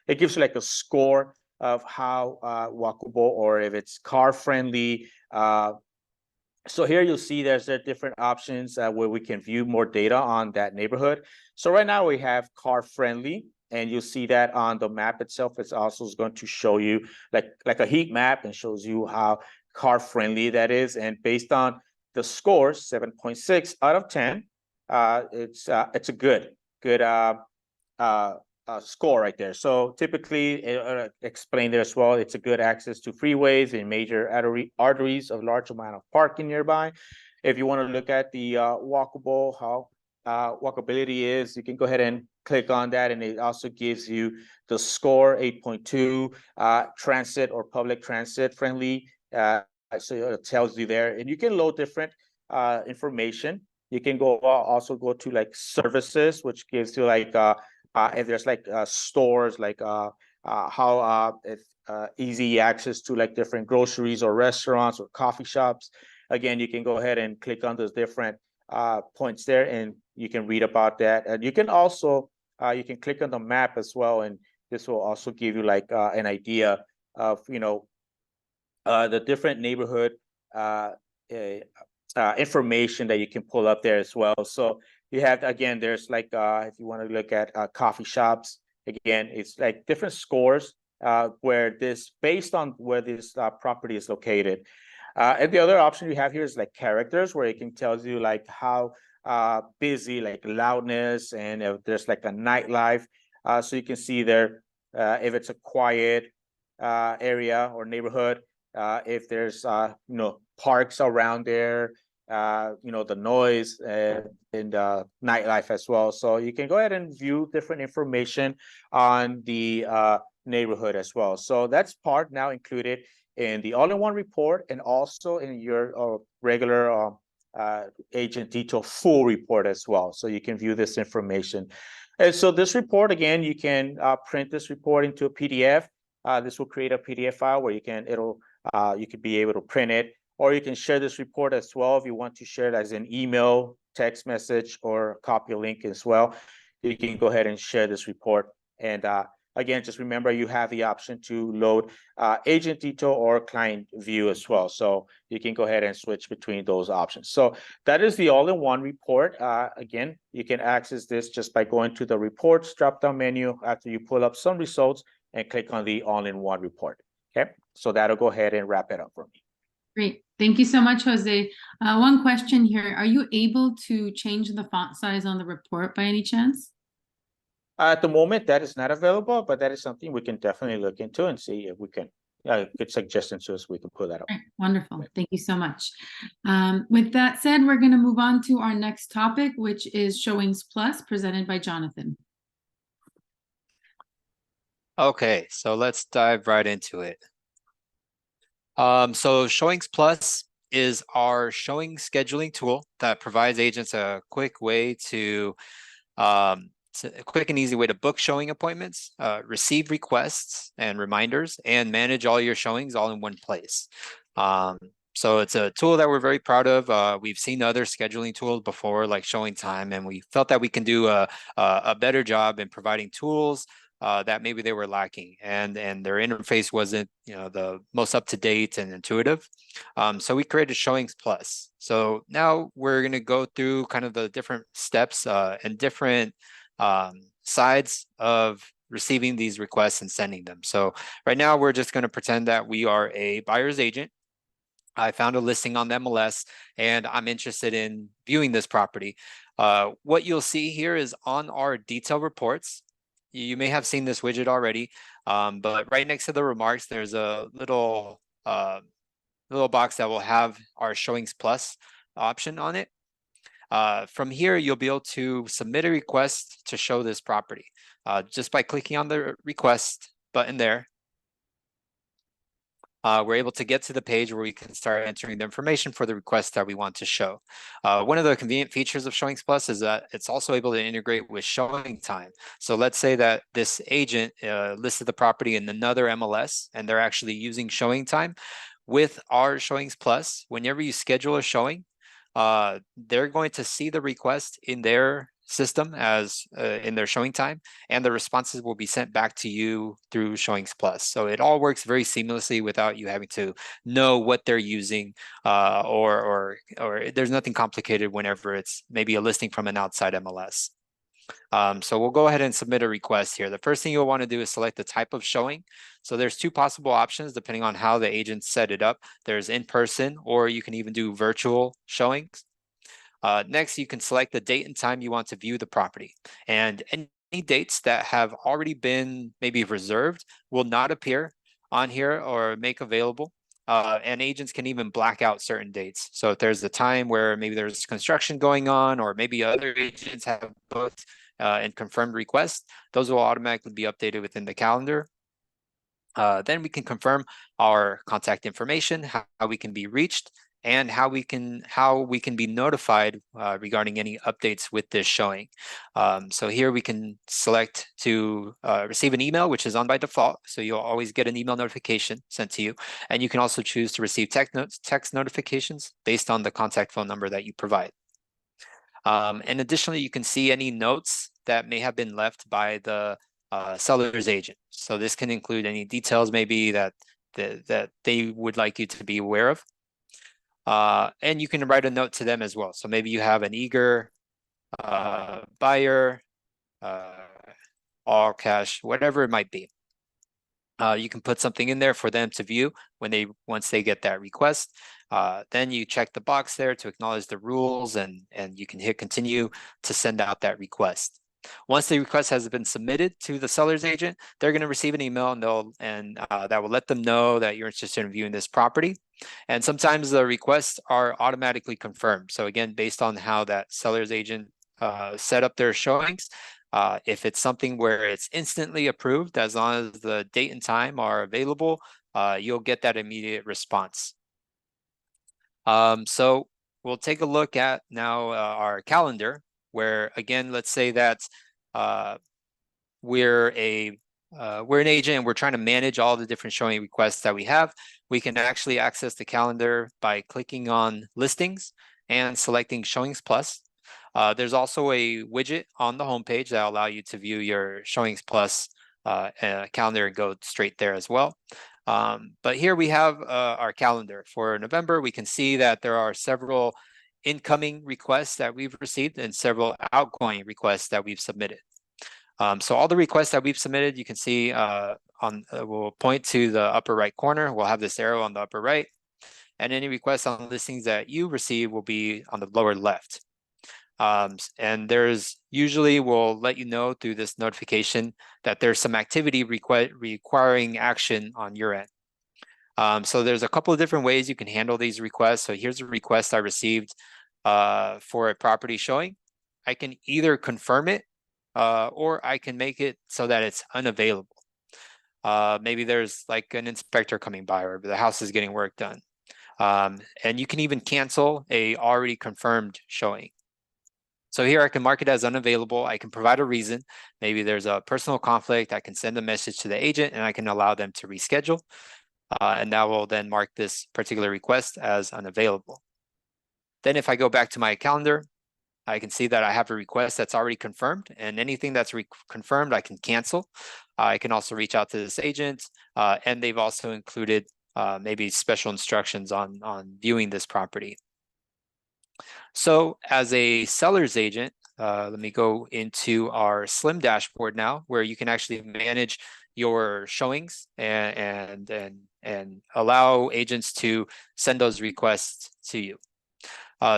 it gives you like a score of how walkable, or if it's car friendly. So here you'll see there's different options where we can view more data on that neighborhood. So right now we have car friendly, and you'll see that on the map itself. It's also going to show you like a heat map and shows you how car friendly that is. And based on the scores, 7.6 out of 10, it's a good score right there. So typically, explained there as well, it's a good access to freeways and major arteries of large amount of parking nearby. If you want to look at the walkable, how walkability is, you can go ahead and click on that, and it also gives you the score 8.2, transit or public transit friendly. So it tells you there, and you can load different information. You can also go to like services, which gives you like if there's like stores, like how easy access to like different groceries or restaurants or coffee shops. Again, you can go ahead and click on those different points there, and you can read about that. And you can also you can click on the map as well, and this will also give you like an idea of the different neighborhood information that you can pull up there as well. So you have, again, there's like if you want to look at coffee shops, again, it's like different scores where this based on where this property is located. And the other option you have here is like characters, where it can tell you like how busy, like loudness, and if there's like a nightlife. So you can see there if it's a quiet area or neighborhood, if there's parks around there, the noise and nightlife as well. So you can go ahead and view different information on the neighborhood as well. So that's part now included in the all-in-one report and also in your regular agent detail full report as well. So you can view this information. And so this report, again, you can print this report into a PDF. This will create a PDF file where you could be able to print it, or you can share this report as well if you want to share it as an email, text message, or copy link as well. You can go ahead and share this report. And again, just remember you have the option to load agent detail or client view as well. So you can go ahead and switch between those options. So that is the all-in-one report. Again, you can access this just by going to the reports drop-down menu after you pull up some results and click on the all-in-one report. Okay, so that'll go ahead and wrap it up for me. Great. Thank you so much, Jose. One question here. Are you able to change the font size on the report by any chance? At the moment, that is not available, but that is something we can definitely look into and see if we can, good suggestions to us, we can pull that up. Right. Wonderful. Thank you so much. With that said, we're going to move on to our next topic, which is Showings Plus, presented by Jonathan. Okay, so let's dive right into it. So Showings Plus is our showing scheduling tool that provides agents a quick way to, a quick and easy way to book showing appointments, receive requests and reminders, and manage all your showings all in one place. So it's a tool that we're very proud of. We've seen other scheduling tools before, like Showing Time, and we felt that we can do a better job in providing tools that maybe they were lacking, and their interface wasn't the most up to date and intuitive. So we created Showings Plus. So now we're going to go through kind of the different steps and different sides of receiving these requests and sending them. So right now we're just going to pretend that we are a buyer's agent. I found a listing on the MLS and I'm interested in viewing this property. What you'll see here is on our detail reports. You may have seen this widget already, but right next to the remarks, there's a little box that will have our Showings Plus option on it. From here, you'll be able to submit a request to show this property just by clicking on the request button there. We're able to get to the page where we can start entering the information for the request that we want to show. One of the convenient features of Showings Plus is that it's also able to integrate with Showing Time. So let's say that this agent listed the property in another MLS and they're actually using Showing Time. With our Showings Plus, whenever you schedule a showing, they're going to see the request in their system as in their Showing Time, and the responses will be sent back to you through Showings Plus. So it all works very seamlessly without you having to know what they're using, or there's nothing complicated whenever it's maybe a listing from an outside MLS. So we'll go ahead and submit a request here. The first thing you'll want to do is select the type of showing. So there's two possible options depending on how the agent set it up. There's in-person, or you can even do virtual showings. Next, you can select the date and time you want to view the property. And any dates that have already been maybe reserved will not appear on here or make available. And agents can even black out certain dates. So if there's a time where maybe there's construction going on, or maybe other agents have booked and confirmed requests, those will automatically be updated within the calendar. Then we can confirm our contact information, how we can be reached, and how we can be notified regarding any updates with this showing. So here we can select to receive an email, which is on by default. So you'll always get an email notification sent to you. And you can also choose to receive text notifications based on the contact phone number that you provide. And additionally, you can see any notes that may have been left by the seller's agent. So this can include any details maybe that they would like you to be aware of. And you can write a note to them as well. So maybe you have an eager buyer, all cash, whatever it might be. You can put something in there for them to view once they get that request. Then you check the box there to acknowledge the rules, and you can hit continue to send out that request. Once the request has been submitted to the seller's agent, they're going to receive an email, and that will let them know that you're interested in viewing this property. And sometimes the requests are automatically confirmed. So again, based on how that seller's agent set up their showings, if it's something where it's instantly approved, as long as the date and time are available, you'll get that immediate response. So we'll take a look at now our calendar, where again, let's say that we're an agent and we're trying to manage all the different showing requests that we have. We can actually access the calendar by clicking on listings and selecting Showings Plus. There's also a widget on the homepage that will allow you to view your Showings Plus calendar and go straight there as well. But here we have our calendar for November. We can see that there are several incoming requests that we've received and several outgoing requests that we've submitted. So all the requests that we've submitted, you can see we'll point to the upper right corner. We'll have this arrow on the upper right, and any requests on listings that you receive will be on the lower left. And there's usually, we'll let you know through this notification that there's some activity requiring action on your end. So there's a couple of different ways you can handle these requests. So here's a request I received for a property showing. I can either confirm it or I can make it so that it's unavailable. Maybe there's like an inspector coming by or the house is getting work done. And you can even cancel a already confirmed showing. So here I can mark it as unavailable. I can provide a reason. Maybe there's a personal conflict. I can send a message to the agent and I can allow them to reschedule. And that will then mark this particular request as unavailable. Then if I go back to my calendar, I can see that I have a request that's already confirmed, and anything that's confirmed, I can cancel. I can also reach out to this agent, and they've also included maybe special instructions on viewing this property. So as a seller's agent, let me go into our Slim dashboard now, where you can actually manage your showings and allow agents to send those requests to you.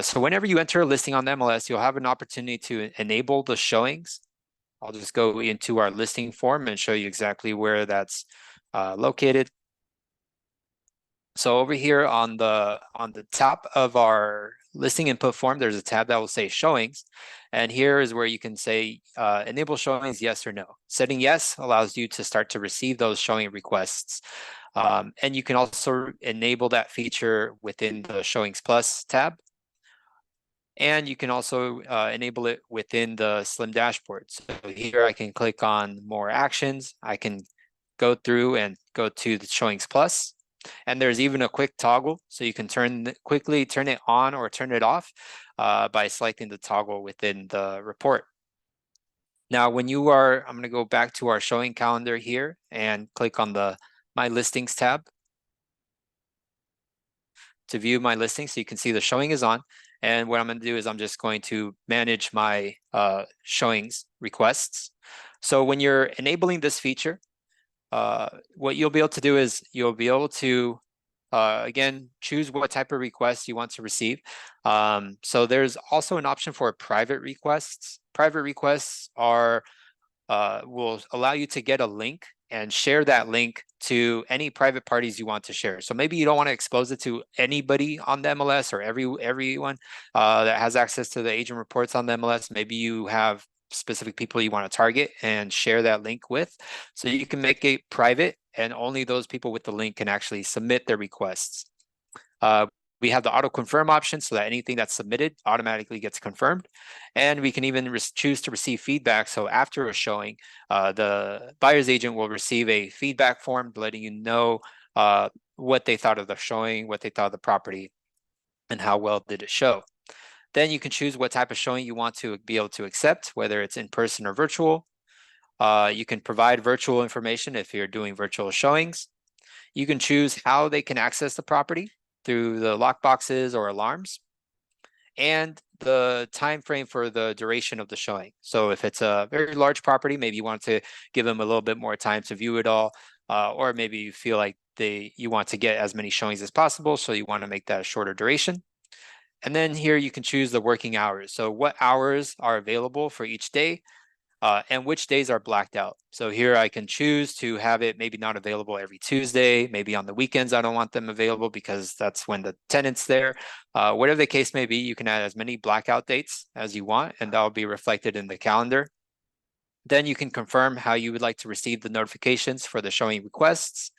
So whenever you enter a listing on the MLS, you'll have an opportunity to enable the showings. I'll just go into our listing form and show you exactly where that's located. So over here on the top of our listing input form, there's a tab that will say showings. And here is where you can say enable showings, yes or no. Setting yes allows you to start to receive those showing requests. And you can also enable that feature within the Showings Plus tab. And you can also enable it within the Slim dashboard. So here I can click on more actions. I can go through and go to the Showings Plus. And there's even a quick toggle, so you can quickly turn it on or turn it off by selecting the toggle within the report. Now, when you are, I'm going to go back to our showing calendar here and click on the My Listings tab to view my listings, so you can see the showing is on. And what I'm going to do is I'm just going to manage my showings requests. So when you're enabling this feature, what you'll be able to do is you'll be able to, again, choose what type of request you want to receive. So there's also an option for private requests. Private requests are will allow you to get a link and share that link to any private parties you want to share. So maybe you don't want to expose it to anybody on the MLS or everyone that has access to the agent reports on the MLS. Maybe you have specific people you want to target and share that link with. So you can make it private, and only those people with the link can actually submit their requests. We have the auto confirm option so that anything that's submitted automatically gets confirmed. And we can even choose to receive feedback. So after a showing, the buyer's agent will receive a feedback form letting you know what they thought of the showing, what they thought of the property, and how well did it show. Then you can choose what type of showing you want to be able to accept, whether it's in person or virtual. You can provide virtual information if you're doing virtual showings. You can choose how they can access the property through the lockboxes or alarms, and the time frame for the duration of the showing. So if it's a very large property, maybe you want to give them a little bit more time to view it all, or maybe you feel like you want to get as many showings as possible, so you want to make that a shorter duration. And then here you can choose the working hours. So what hours are available for each day. and which days are blacked out. So here I can choose to have it maybe not available every Tuesday, maybe on the weekends I don't want them available because that's when the tenant's there. Whatever the case may be, you can add as many blackout dates as you want, and that will be reflected in the calendar. Then you can confirm how you would like to receive the notifications for the showing requests.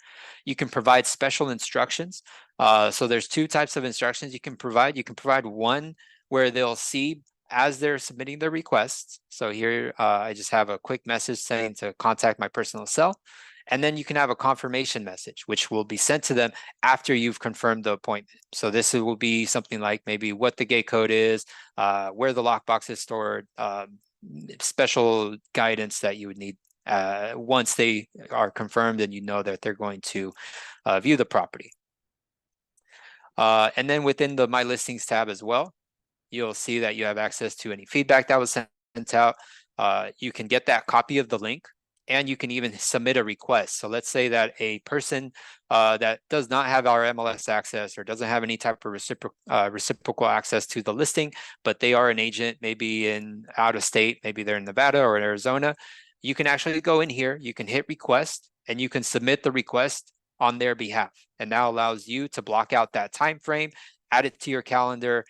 You can provide special instructions. So there's two types of instructions you can provide. You can provide one where they'll see as they're submitting their requests. So here I just have a quick message saying to contact my personal cell. And then you can have a confirmation message, which will be sent to them after you've confirmed the appointment. So this will be something like maybe what the gate code is, where the lockbox is stored, special guidance that you would need once they are confirmed and you know that they're going to view the property. And then within the My Listings tab as well, you'll see that you have access to any feedback that was sent out. You can get that copy of the link, and you can even submit a request. So let's say that a person that does not have our MLS access or doesn't have any type of reciprocal access to the listing, but they are an agent, maybe in out of state, maybe they're in Nevada or in Arizona, you can actually go in here, you can hit request, and you can submit the request on their behalf. And now allows you to block out that time frame, add it to your calendar,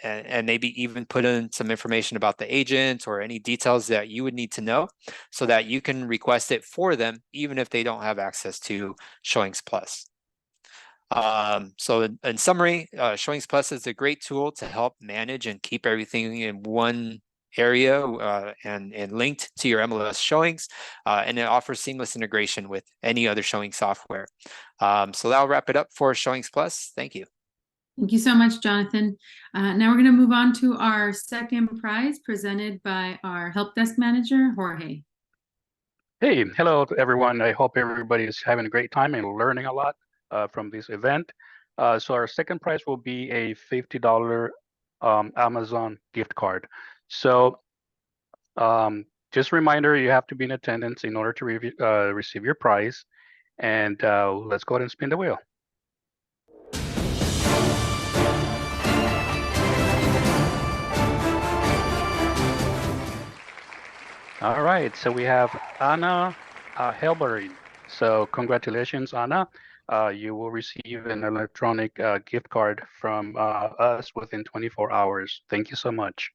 and maybe even put in some information about the agent or any details that you would need to know so that you can request it for them, even if they don't have access to Showings Plus. So in summary, Showings Plus is a great tool to help manage and keep everything in one area and linked to your MLS showings, and it offers seamless integration with any other showing software. So that'll wrap it up for Showings Plus. Thank you. Thank you so much, Jonathan. Now we're going to move on to our second prize presented by our help desk manager, Jorge. Hey, hello to everyone. I hope everybody is having a great time and learning a lot from this event. So our second prize will be a $50 Amazon gift card. So just a reminder, you have to be in attendance in order to receive your prize. And let's go ahead and spin the wheel. All right, so we have Anna Helberry. So congratulations, Anna. You will receive an electronic gift card from us within 24 hours. Thank you so much.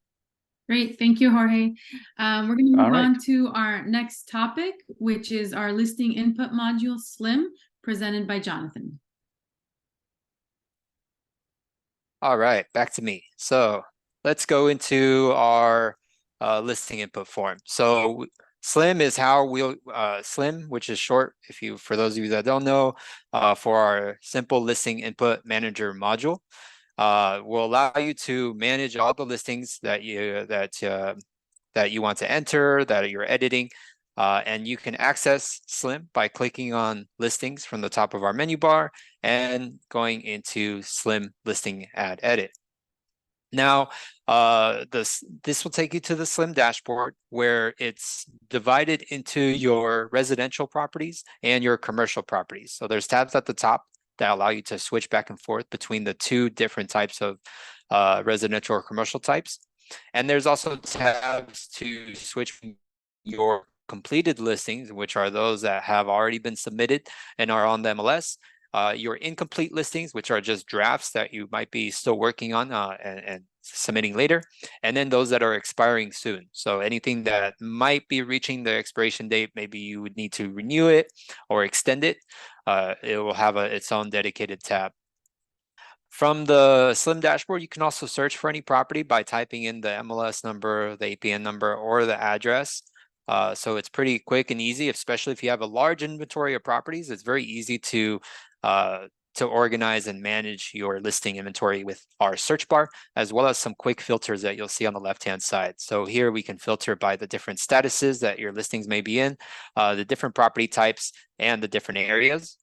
Great, thank you, Jorge. We're going to move on to our next topic, which is our listing input module, Slim, presented by Jonathan. All right, back to me. So let's go into our listing input form. So Slim is how we'll Slim, which is short, for those of you that don't know, for our simple listing input manager module, will allow you to manage all the listings that you want to enter, that you're editing, and you can access Slim by clicking on listings from the top of our menu bar and going into Slim listing add edit. Now, this will take you to the Slim dashboard where it's divided into your residential properties and your commercial properties. So there's tabs at the top that allow you to switch back and forth between the two different types of residential or commercial types. And there's also tabs to switch your completed listings, which are those that have already been submitted and are on the MLS. Your incomplete listings, which are just drafts that you might be still working on and submitting later, and then those that are expiring soon. So anything that might be reaching the expiration date, maybe you would need to renew it or extend it. It will have its own dedicated tab. From the Slim dashboard, you can also search for any property by typing in the MLS number, the APN number, or the address. So it's pretty quick and easy, especially if you have a large inventory of properties. It's very easy to organize and manage your listing inventory with our search bar, as well as some quick filters that you'll see on the left-hand side. So here we can filter by the different statuses that your listings may be in, the different property types, and the different areas.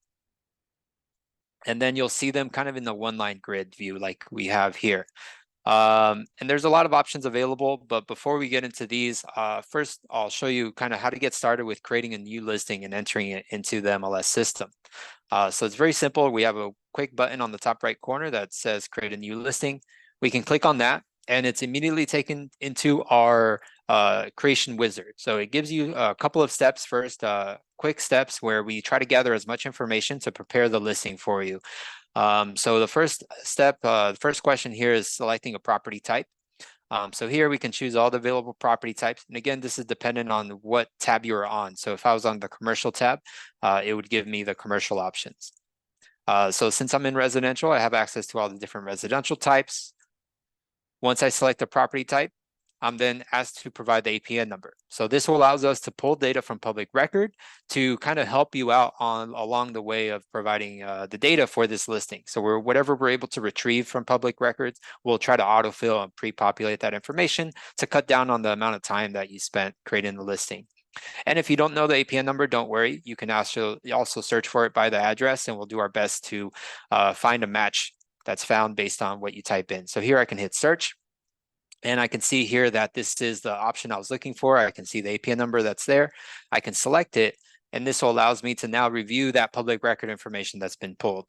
And then you'll see them kind of in the one-line grid view like we have here. And there's a lot of options available, but before we get into these, first I'll show you kind of how to get started with creating a new listing and entering it into the MLS system. So it's very simple. We have a quick button on the top right corner that says create a new listing. We can click on that and it's immediately taken into our creation wizard. So it gives you a couple of steps first, quick steps where we try to gather as much information to prepare the listing for you. So the first step, the first question here is selecting a property type. So here we can choose all the available property types. And again, this is dependent on what tab you are on. So if I was on the commercial tab, it would give me the commercial options. So since I'm in residential, I have access to all the different residential types. Once I select the property type, I'm then asked to provide the APN number. So this allows us to pull data from public record to kind of help you out along the way of providing the data for this listing. So whatever we're able to retrieve from public records, we'll try to autofill and pre-populate that information to cut down on the amount of time that you spent creating the listing. And if you don't know the APN number, don't worry. You can also search for it by the address, and we'll do our best to find a match that's found based on what you type in. So here I can hit search. And I can see here that this is the option I was looking for. I can see the APN number that's there. I can select it, and this allows me to now review that public record information that's been pulled.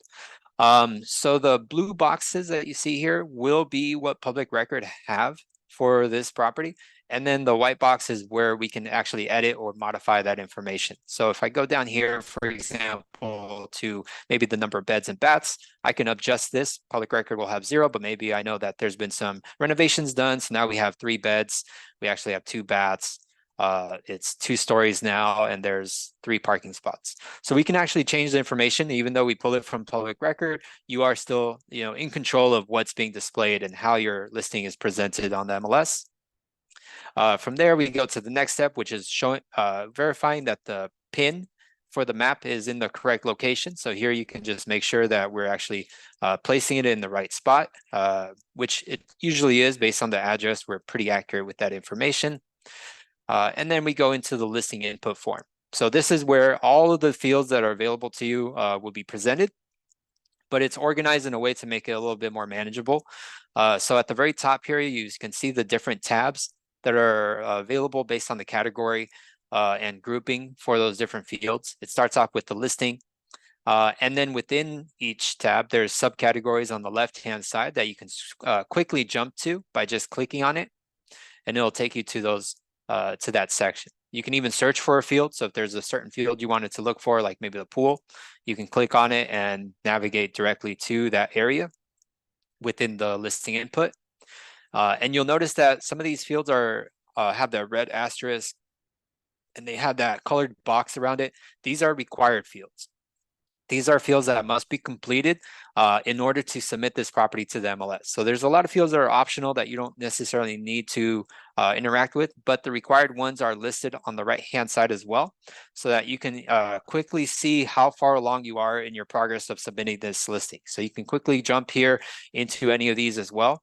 So the blue boxes that you see here will be what public record have for this property. And then the white box is where we can actually edit or modify that information. So if I go down here, for example, to maybe the number of beds and baths, I can adjust this. Public record will have 0, but maybe I know that there's been some renovations done. So now we have 3 beds. We actually have 2 baths. It's 2 stories now, and there's 3 parking spots. So we can actually change the information, even though we pull it from public record. You are still, in control of what's being displayed and how your listing is presented on the MLS. From there, we go to the next step, which is verifying that the pin for the map is in the correct location. So here you can just make sure that we're actually placing it in the right spot, which it usually is based on the address. We're pretty accurate with that information. And then we go into the listing input form. So this is where all of the fields that are available to you will be presented, but it's organized in a way to make it a little bit more manageable. So at the very top here, you can see the different tabs that are available based on the category and grouping for those different fields. It starts off with the listing. And then within each tab, there's subcategories on the left-hand side that you can quickly jump to by just clicking on it. And it'll take you to those to that section. You can even search for a field. So if there's a certain field you wanted to look for, like maybe the pool, you can click on it and navigate directly to that area within the listing input. And you'll notice that some of these fields have that red asterisk, and they have that colored box around it. These are required fields. These are fields that must be completed in order to submit this property to the MLS. So there's a lot of fields that are optional that you don't necessarily need to interact with, but the required ones are listed on the right-hand side as well, so that you can quickly see how far along you are in your progress of submitting this listing. So you can quickly jump here into any of these as well.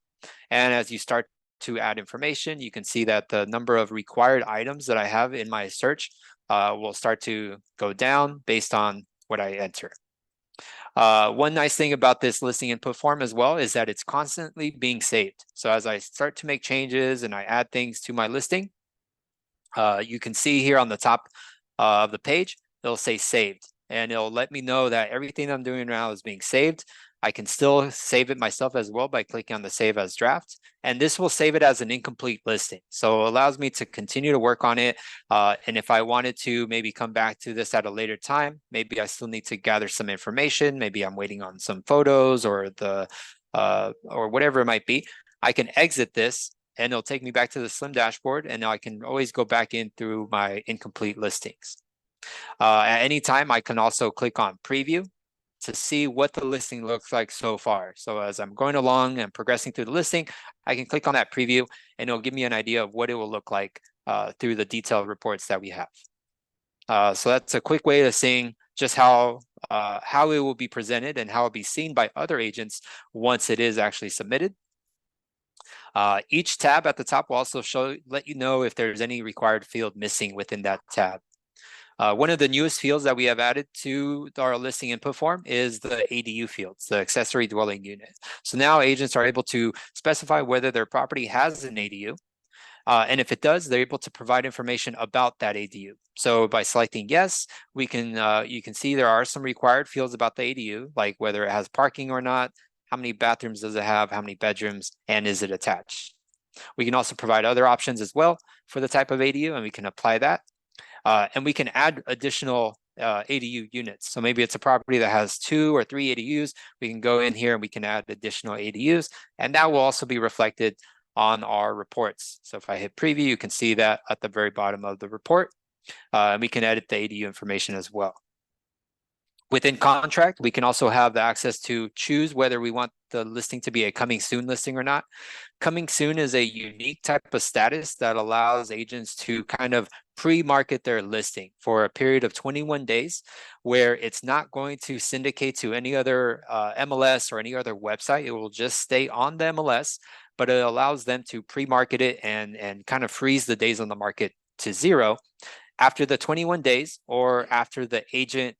And as you start to add information, you can see that the number of required items that I have in my search will start to go down based on what I enter. One nice thing about this listing input form as well is that it's constantly being saved. So as I start to make changes and I add things to my listing, you can see here on the top of the page, it'll say saved, and it'll let me know that everything I'm doing now is being saved. I can still save it myself as well by clicking on the save as draft, and this will save it as an incomplete listing. So it allows me to continue to work on it. And if I wanted to maybe come back to this at a later time, maybe I still need to gather some information. Maybe I'm waiting on some photos or or whatever it might be. I can exit this and it'll take me back to the Slim dashboard, and now I can always go back in through my incomplete listings. At any time, I can also click on preview to see what the listing looks like so far. So as I'm going along and progressing through the listing, I can click on that preview and it'll give me an idea of what it will look like through the detailed reports that we have. So that's a quick way of seeing just how it will be presented and how it'll be seen by other agents once it is actually submitted. Each tab at the top will also let you know if there's any required field missing within that tab. One of the newest fields that we have added to our listing input form is the ADU fields, the accessory dwelling unit. So now agents are able to specify whether their property has an ADU. And if it does, they're able to provide information about that ADU. So by selecting yes, you can see there are some required fields about the ADU, like whether it has parking or not, how many bathrooms does it have, how many bedrooms, and is it attached? We can also provide other options as well for the type of ADU, and we can apply that. And we can add additional ADU units. So maybe it's a property that has 2 or 3 ADUs. We can go in here and we can add additional ADUs, and that will also be reflected on our reports. So if I hit preview, you can see that at the very bottom of the report. And we can edit the ADU information as well. Within contract, we can also have the access to choose whether we want the listing to be a coming soon listing or not. Coming soon is a unique type of status that allows agents to kind of pre-market their listing for a period of 21 days, where it's not going to syndicate to any other MLS or any other website. It will just stay on the MLS, but it allows them to pre-market it and kind of freeze the days on the market to 0. After the 21 days, or after the agent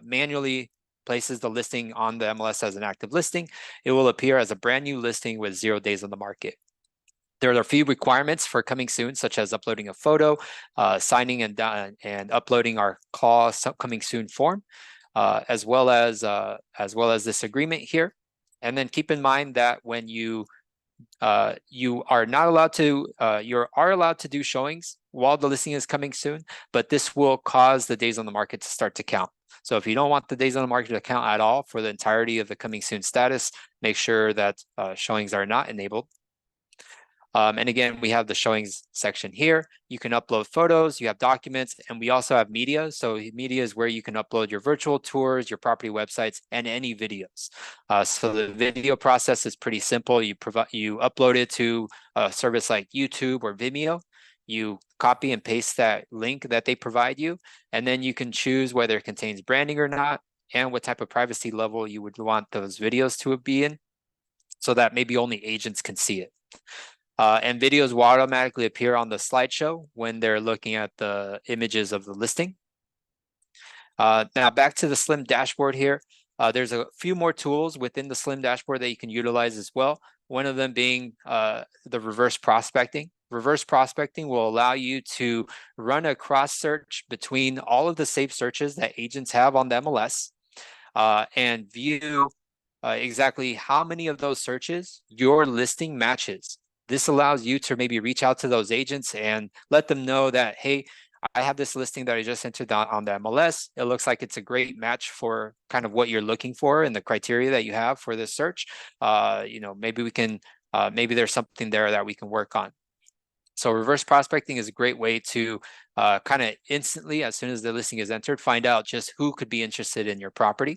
manually places the listing on the MLS as an active listing, it will appear as a brand new listing with 0 days on the market. There are a few requirements for coming soon, such as uploading a photo, signing and uploading our clause coming soon form, as well as this agreement here. And then keep in mind that when you are not allowed to, you are allowed to do showings while the listing is coming soon, but this will cause the days on the market to start to count. So if you don't want the days on the market to count at all for the entirety of the coming soon status, make sure that showings are not enabled. And again, we have the showings section here. You can upload photos, you have documents, and we also have media. So media is where you can upload your virtual tours, your property websites, and any videos. So the video process is pretty simple. You upload it to a service like YouTube or Vimeo. You copy and paste that link that they provide you, and then you can choose whether it contains branding or not, and what type of privacy level you would want those videos to be in, so that maybe only agents can see it. And videos will automatically appear on the slideshow when they're looking at the images of the listing. Now back to the Slim dashboard here. There's a few more tools within the Slim dashboard that you can utilize as well. One of them being the reverse prospecting. Reverse prospecting will allow you to run a cross search between all of the saved searches that agents have on the MLS and view exactly how many of those searches your listing matches. This allows you to maybe reach out to those agents and let them know that, hey, I have this listing that I just entered on the MLS. It looks like it's a great match for kind of what you're looking for and the criteria that you have for this search. Maybe we can, maybe there's something there that we can work on. So reverse prospecting is a great way to kind of instantly, as soon as the listing is entered, find out just who could be interested in your property.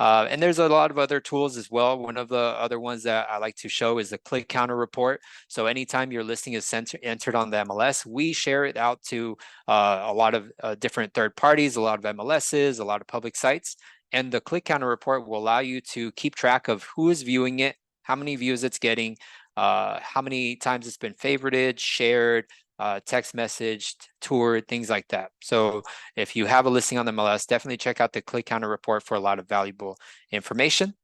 And there's a lot of other tools as well. One of the other ones that I like to show is the click counter report. So anytime your listing is entered on the MLS, we share it out to a lot of different third parties, a lot of MLSs, a lot of public sites. And the click counter report will allow you to keep track of who is viewing it, how many views it's getting, how many times it's been favorited, shared, text messaged, toured, things like that. So if you have a listing on the MLS, definitely check out the click counter report for a lot of valuable information.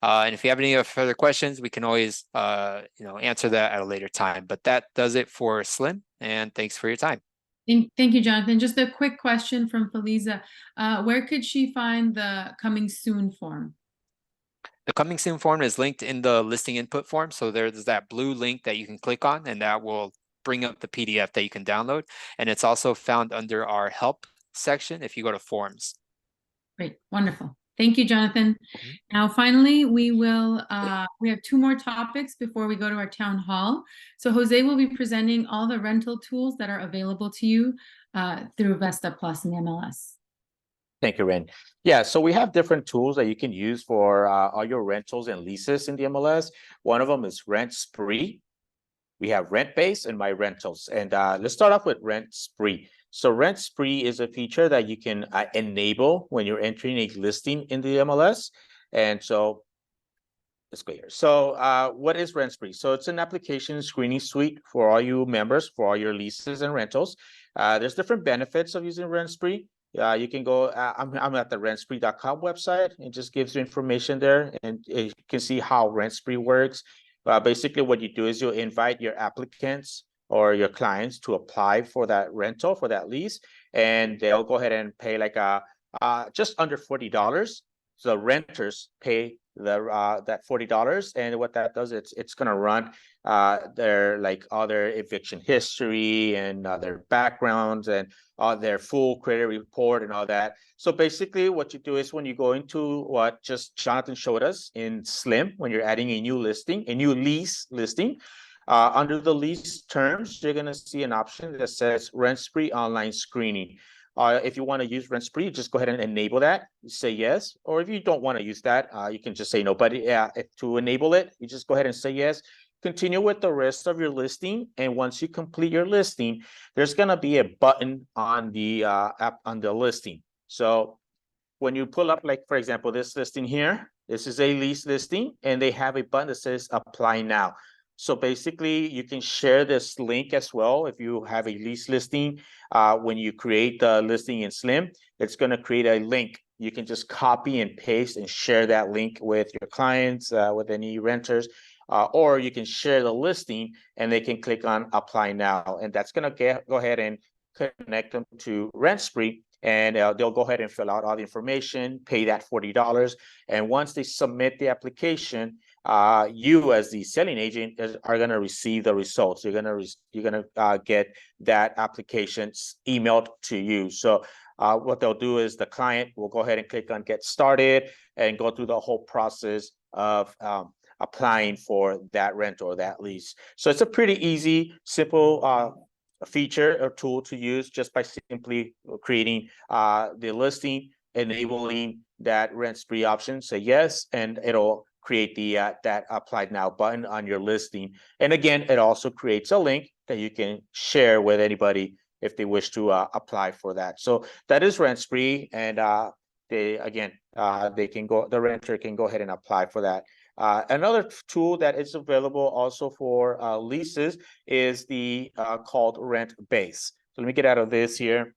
And if you have any further questions, we can always answer that at a later time. But that does it for Slim, and thanks for your time. Thank you, Jonathan. Just a quick question from Feliza. Where could she find the coming soon form? The coming soon form is linked in the listing input form. So there's that blue link that you can click on, and that will bring up the PDF that you can download. And it's also found under our help section if you go to forms. Great, wonderful. Thank you, Jonathan. Now, finally, we have 2 more topics before we go to our town hall. So Jose will be presenting all the rental tools that are available to you through Vesta Plus and the MLS. Thank you, Ren. Yeah, so we have different tools that you can use for all your rentals and leases in the MLS. One of them is Rent Spree. We have Rent Base and My Rentals. And let's start off with Rent Spree. So Rent Spree is a feature that you can enable when you're entering a listing in the MLS. And so let's go here. So what is Rent Spree? So it's an application screening suite for all you members, for all your leases and rentals. There's different benefits of using Rent Spree. You can go, I'm at the rentspree.com website. It just gives you information there, and you can see how Rent Spree works. Basically, what you do is you invite your applicants or your clients to apply for that rental, for that lease, and they'll go ahead and pay like just under $40. So renters pay that $40. And what that does, it's gonna run their like other eviction history and their backgrounds and their full credit report and all that. So basically what you do is when you go into what just Jonathan showed us in Slim, when you're adding a new listing, a new lease listing, under the lease terms, you're gonna see an option that says rent-free online screening. If you want to use rent-free, just go ahead and enable that. You say yes, or if you don't want to use that, you can just say no. But to enable it, you just go ahead and say yes. Continue with the rest of your listing, and once you complete your listing, there's gonna be a button on the app on the listing. So when you pull up, like for example, this listing here, this is a lease listing, and they have a button that says apply now. So basically, you can share this link as well. If you have a lease listing, when you create the listing in Slim, it's going to create a link. You can just copy and paste and share that link with your clients, with any renters, or you can share the listing and they can click on apply now. And that's going to go ahead and connect them to Rent-Spree. And they'll go ahead and fill out all the information, pay that $40. And once they submit the application, you as the selling agent are going to receive the results. You're gonna get that application emailed to you. So what they'll do is the client will go ahead and click on get started and go through the whole process of applying for that rent or that lease. So it's a pretty easy, simple feature or tool to use just by simply creating the listing, enabling that rent-free option, say yes, and it'll create the that apply now button on your listing. And again, it also creates a link that you can share with anybody if they wish to apply for that. So that is Rent-Spree, and the renter can go ahead and apply for that. Another tool that is available also for leases is the called Rent Base. So let me get out of this here.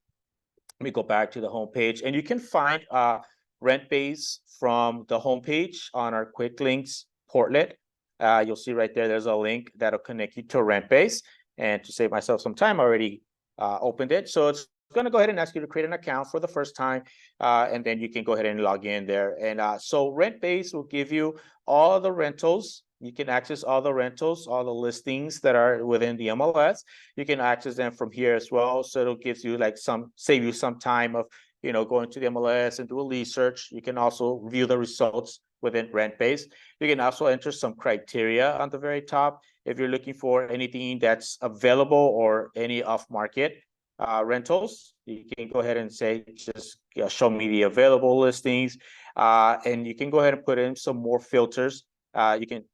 Let me go back to the home page, and you can find Rent Base from the homepage on our quick links portlet. You'll see right there, there's a link that'll connect you to Rent Base. And to save myself some time, I already opened it. So it's going to go ahead and ask you to create an account for the first time, and then you can go ahead and log in there. And so Rent Base will give you all the rentals. You can access all the rentals, all the listings that are within the MLS. You can access them from here as well. So it'll give you like save you some time of going to the MLS and do a lease search. You can also view the results within Rent Base. You can also enter some criteria on the very top if you're looking for anything that's available or any off-market rentals. You can go ahead and say, just show me the available listings, and you can go ahead and put in some more filters. You can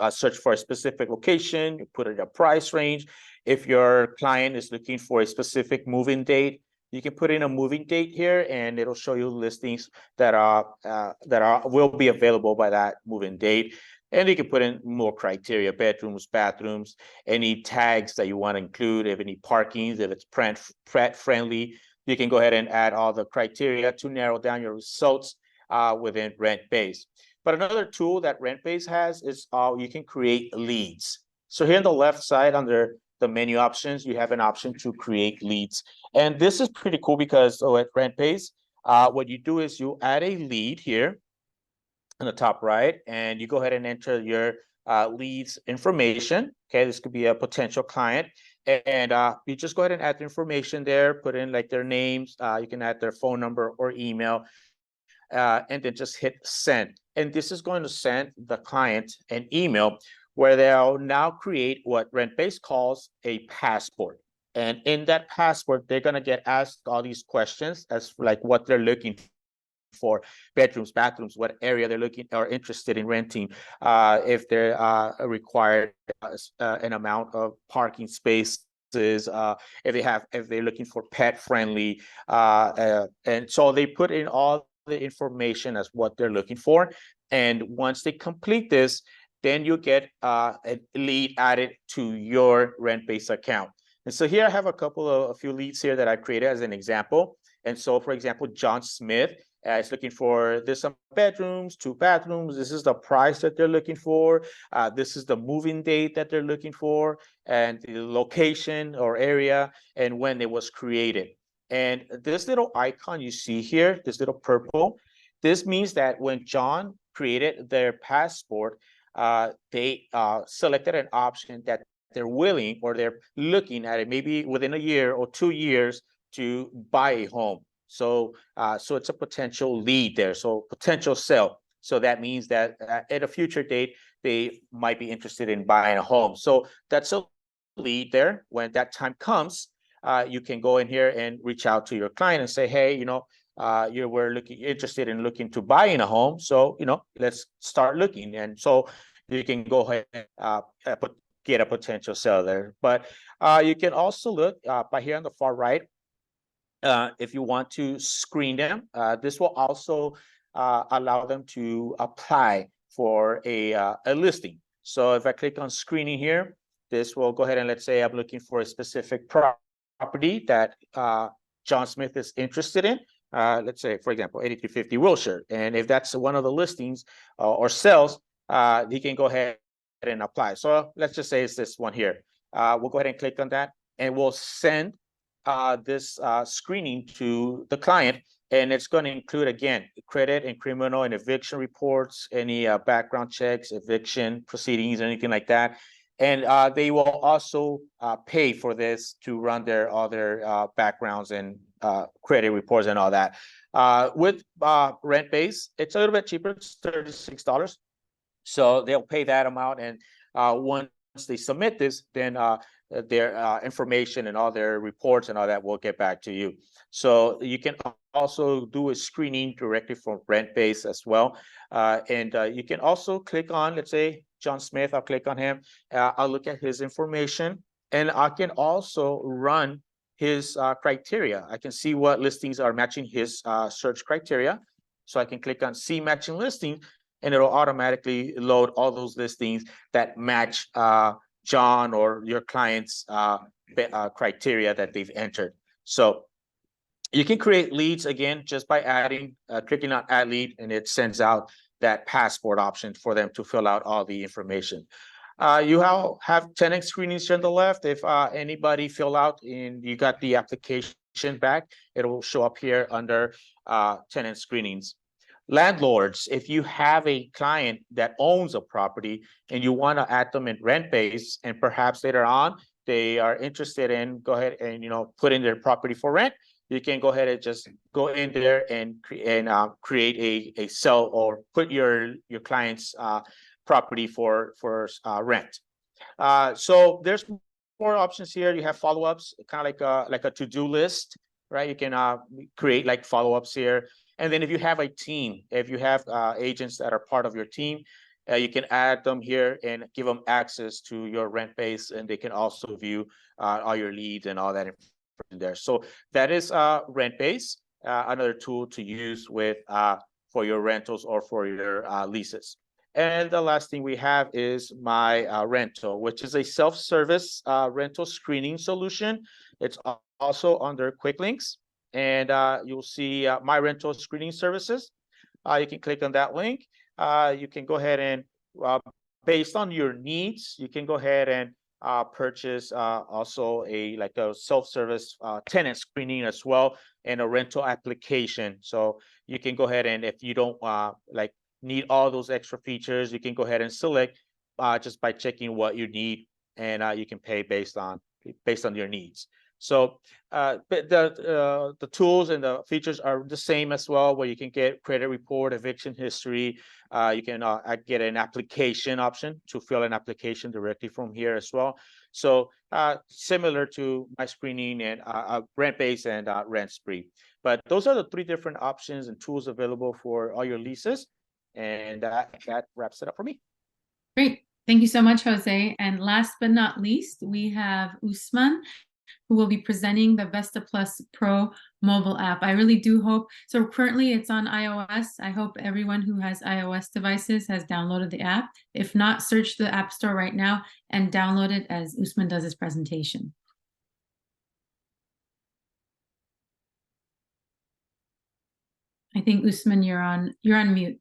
search for a specific location, you put in a price range. If your client is looking for a specific move-in date, you can put in a moving date here, and it'll show you listings that will be available by that move-in date. And you can put in more criteria: bedrooms, bathrooms, any tags that you want to include, if any parkings, if it's pet friendly. You can go ahead and add all the criteria to narrow down your results within Rent Base. But another tool that Rent Base has is you can create leads. So here on the left side under the menu options, you have an option to create leads. And this is pretty cool because at Rent Base, what you do is you add a lead here on the top right, and you go ahead and enter your leads information. Okay, this could be a potential client. And you just go ahead and add the information there, put in like their names. You can add their phone number or email, and then just hit send. And this is going to send the client an email where they'll now create what Rent Base calls a passport. And in that passport, they're going to get asked all these questions as like what they're looking for: bedrooms, bathrooms, what area they're looking or interested in renting, if they're required an amount of parking spaces, if they're looking for pet friendly, and so they put in all the information as what they're looking for. And once they complete this, then you get a lead added to your Rent Base account. And so here I have a few leads here that I created as an example. And so, for example, John Smith is looking for some bedrooms, 2 bathrooms. This is the price that they're looking for. This is the moving date that they're looking for, and the location or area, and when it was created. And this little icon you see here, this little purple, this means that when John created their passport, they selected an option that they're willing or they're looking at it maybe within a year or 2 years to buy a home. So so it's a potential lead there, so potential sale. So that means that at a future date, they might be interested in buying a home. So that's a lead there. When that time comes, you can go in here and reach out to your client and say, hey, you know, we're interested in looking to buying a home. So, you know, let's start looking. And so you can go ahead and get a potential sale there. But you can also look by here on the far right. If you want to screen them, this will also allow them to apply for a listing. So if I click on screening here, this will go ahead and let's say I'm looking for a specific property that John Smith is interested in. Let's say, for example, 8350 Wilshire. And if that's one of the listings or sales, he can go ahead and apply. So let's just say it's this one here. We'll go ahead and click on that, and we'll send this screening to the client. And it's going to include, again, credit and criminal and eviction reports, any background checks, eviction proceedings, anything like that. And they will also pay for this to run their other backgrounds and credit reports and all that. With rent base, it's a little bit cheaper. It's $36. So they'll pay that amount. And once they submit this, then their information and all their reports and all that will get back to you. So you can also do a screening directly from rent base as well. And you can also click on, let's say, John Smith. I'll click on him. I'll look at his information, and I can also run his criteria. I can see what listings are matching his search criteria. So I can click on see matching listing, and it'll automatically load all those listings that match John or your client's criteria that they've entered. So you can create leads again just by adding, clicking on add lead, and it sends out that passport option for them to fill out all the information. You have tenant screenings here on the left. If anybody fill out and you got the application back, it will show up here under tenant screenings. Landlords, if you have a client that owns a property and you want to add them in rent base, and perhaps later on they are interested in go ahead and put in their property for rent, you can go ahead and just go in there and create a sell or put your client's property for rent. So there's more options here. You have follow-ups, kind of like a to-do list, right? You can create like follow-ups here. And then if you have a team, if you have agents that are part of your team, you can add them here and give them access to your rent base, and they can also view all your leads and all that information there. So that is rent base, another tool to use with for your rentals or for your leases. And the last thing we have is My Rental, which is a self-service rental screening solution. It's also under Quick Links, and you'll see My Rental screening services. You can click on that link. You can go ahead and based on your needs, you can go ahead and purchase also a self-service tenant screening as well, and a rental application. So you can go ahead and, if you don't need all those extra features, you can go ahead and select just by checking what you need, and you can pay based on your needs. So the tools and the features are the same as well, where you can get credit report, eviction history. You can get an application option to fill an application directly from here as well. So similar to My Screening and Rent Base and Rent Spree. But those are the three different options and tools available for all your leases. And that wraps it up for me. Great. Thank you so much, Jose. And last but not least, we have Usman, who will be presenting the Vesta Plus Pro mobile app. I really do hope, so currently it's on iOS. I hope everyone who has iOS devices has downloaded the app. If not, search the App Store right now and download it as Usman does his presentation. I think Usman, you're on mute.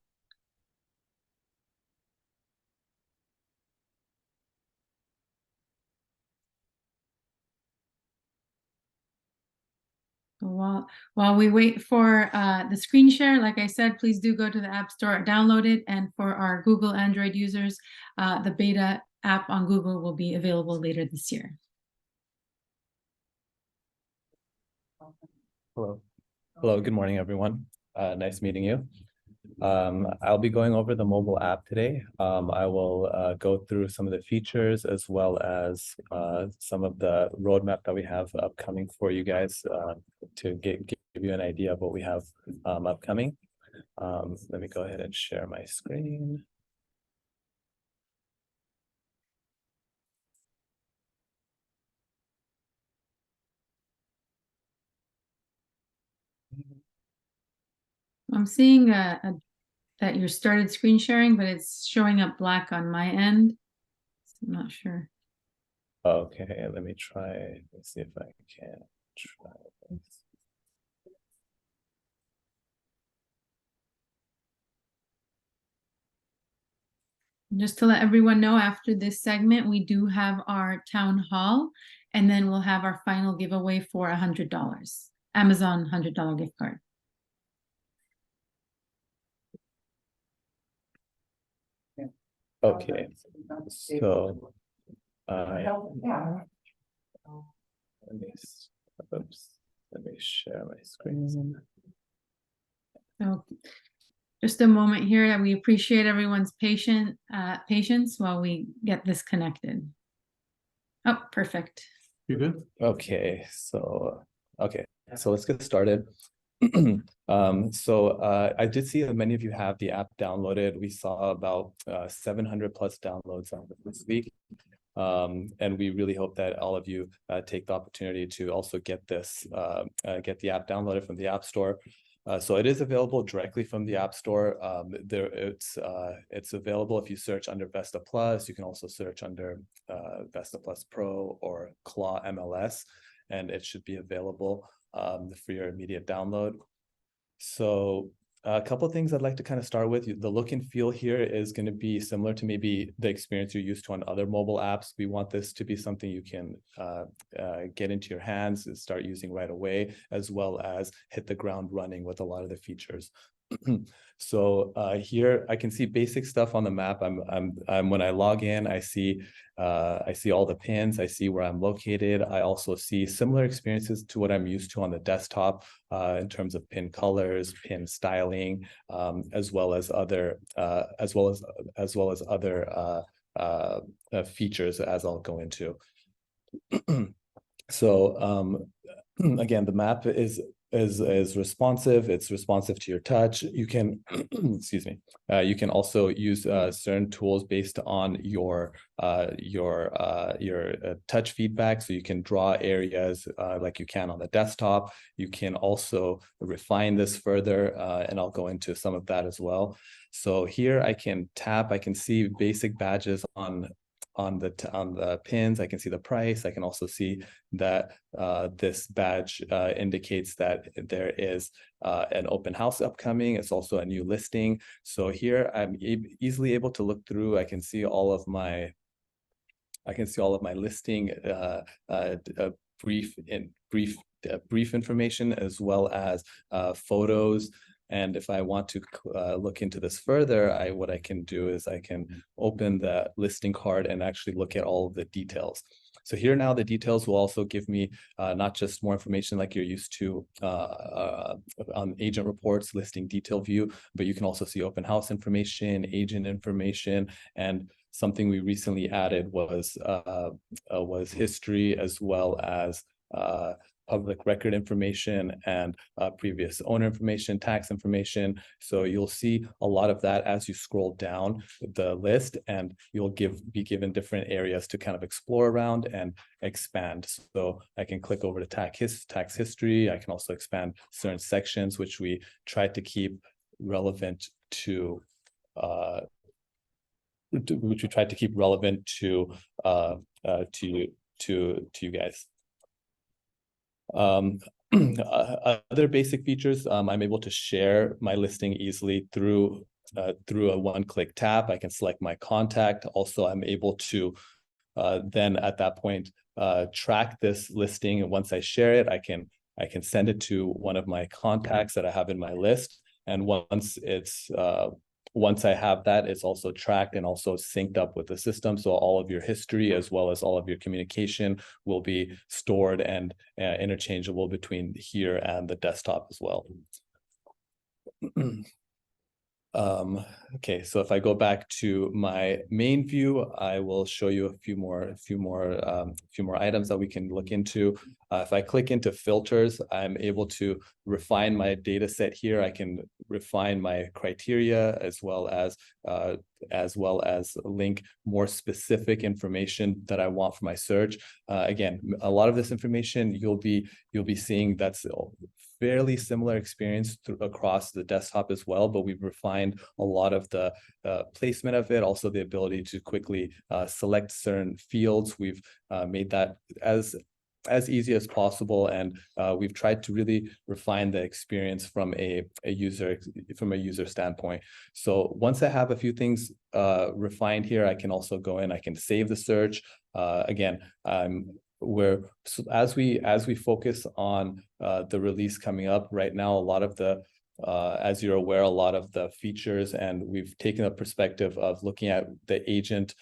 while we wait for the screen share, like I said, please do go to the App Store, download it. And for our Google Android users, the beta app on Google will be available later this year. Hello. Hello, good morning, everyone. Nice meeting you. I'll be going over the mobile app today. I will go through some of the features as well as some of the roadmap that we have upcoming for you guys to give you an idea of what we have upcoming. Let me go ahead and share my screen. I'm seeing that you started screen sharing, but it's showing up black on my end. So I'm not sure. Okay, let me try. Let's see if I can try this. Just to let everyone know, after this segment, we do have our town hall, and then we'll have our final giveaway for $100, Amazon $100 gift card. Okay, so let me share my screen. So just a moment here, that we appreciate everyone's patience while we get this connected. Oh, perfect. You're good? Okay, so let's get started. I did see that many of you have the app downloaded. We saw about 700 plus downloads on it this week. And we really hope that all of you take the opportunity to also get this, get the app downloaded from the App Store. So it is available directly from the App Store. It's available if you search under Vesta Plus. You can also search under Vesta Plus Pro or Claw MLS, and it should be available for your immediate download. So a couple of things I'd like to kind of start with. The look and feel here is going to be similar to maybe the experience you're used to on other mobile apps. We want this to be something you can get into your hands and start using right away, as well as hit the ground running with a lot of the features. So here I can see basic stuff on the map. When I log in, I see all the pins. I see where I'm located. I also see similar experiences to what I'm used to on the desktop in terms of pin colors, pin styling, as well as other features, as I'll go into. So again, the map is responsive. It's responsive to your touch. You can excuse me, you can also use certain tools based on your touch feedback, so you can draw areas like you can on the desktop. You can also refine this further, and I'll go into some of that as well. So here I can tap. I can see basic badges on the pins. I can see the price. I can also see that this badge indicates that there is an open house upcoming. It's also a new listing. So here I'm easily able to look through. I can see all of my listing brief information, as well as photos. And if I want to look into this further, what I can do is I can open the listing card and actually look at all of the details. So here now the details will also give me not just more information like you're used to on agent reports, listing detail view, but you can also see open house information, agent information, and something we recently added was history, as well as public record information and previous owner information, tax information. So you'll see a lot of that as you scroll down the list, and you'll be given different areas to kind of explore around and expand. So I can click over to tax history. I can also expand certain sections, which we try to keep relevant to you guys. Other basic features, I'm able to share my listing easily through a one-click tap. I can select my contact. Also, I'm able to then at that point track this listing, and once I share it, I can I can send it to one of my contacts that I have in my list. And once I have that, it's also tracked and also synced up with the system. So all of your history, as well as all of your communication, will be stored and interchangeable between here and the desktop as well. Okay, so if I go back to my main view, I will show you a few more items that we can look into. If I click into filters, I'm able to refine my data set here. I can refine my criteria as well as link more specific information that I want for my search. Again, a lot of this information you'll be seeing that's fairly similar experience across the desktop as well, but we've refined a lot of the placement of it, also the ability to quickly select certain fields. We've made that as easy as possible, and we've tried to really refine the experience from a user standpoint. So once I have a few things refined here, I can also go in, I can save the search. Again, as we focus on the release coming up right now, a lot of the as you're aware, a lot of the features, and we've taken a perspective of looking at the agent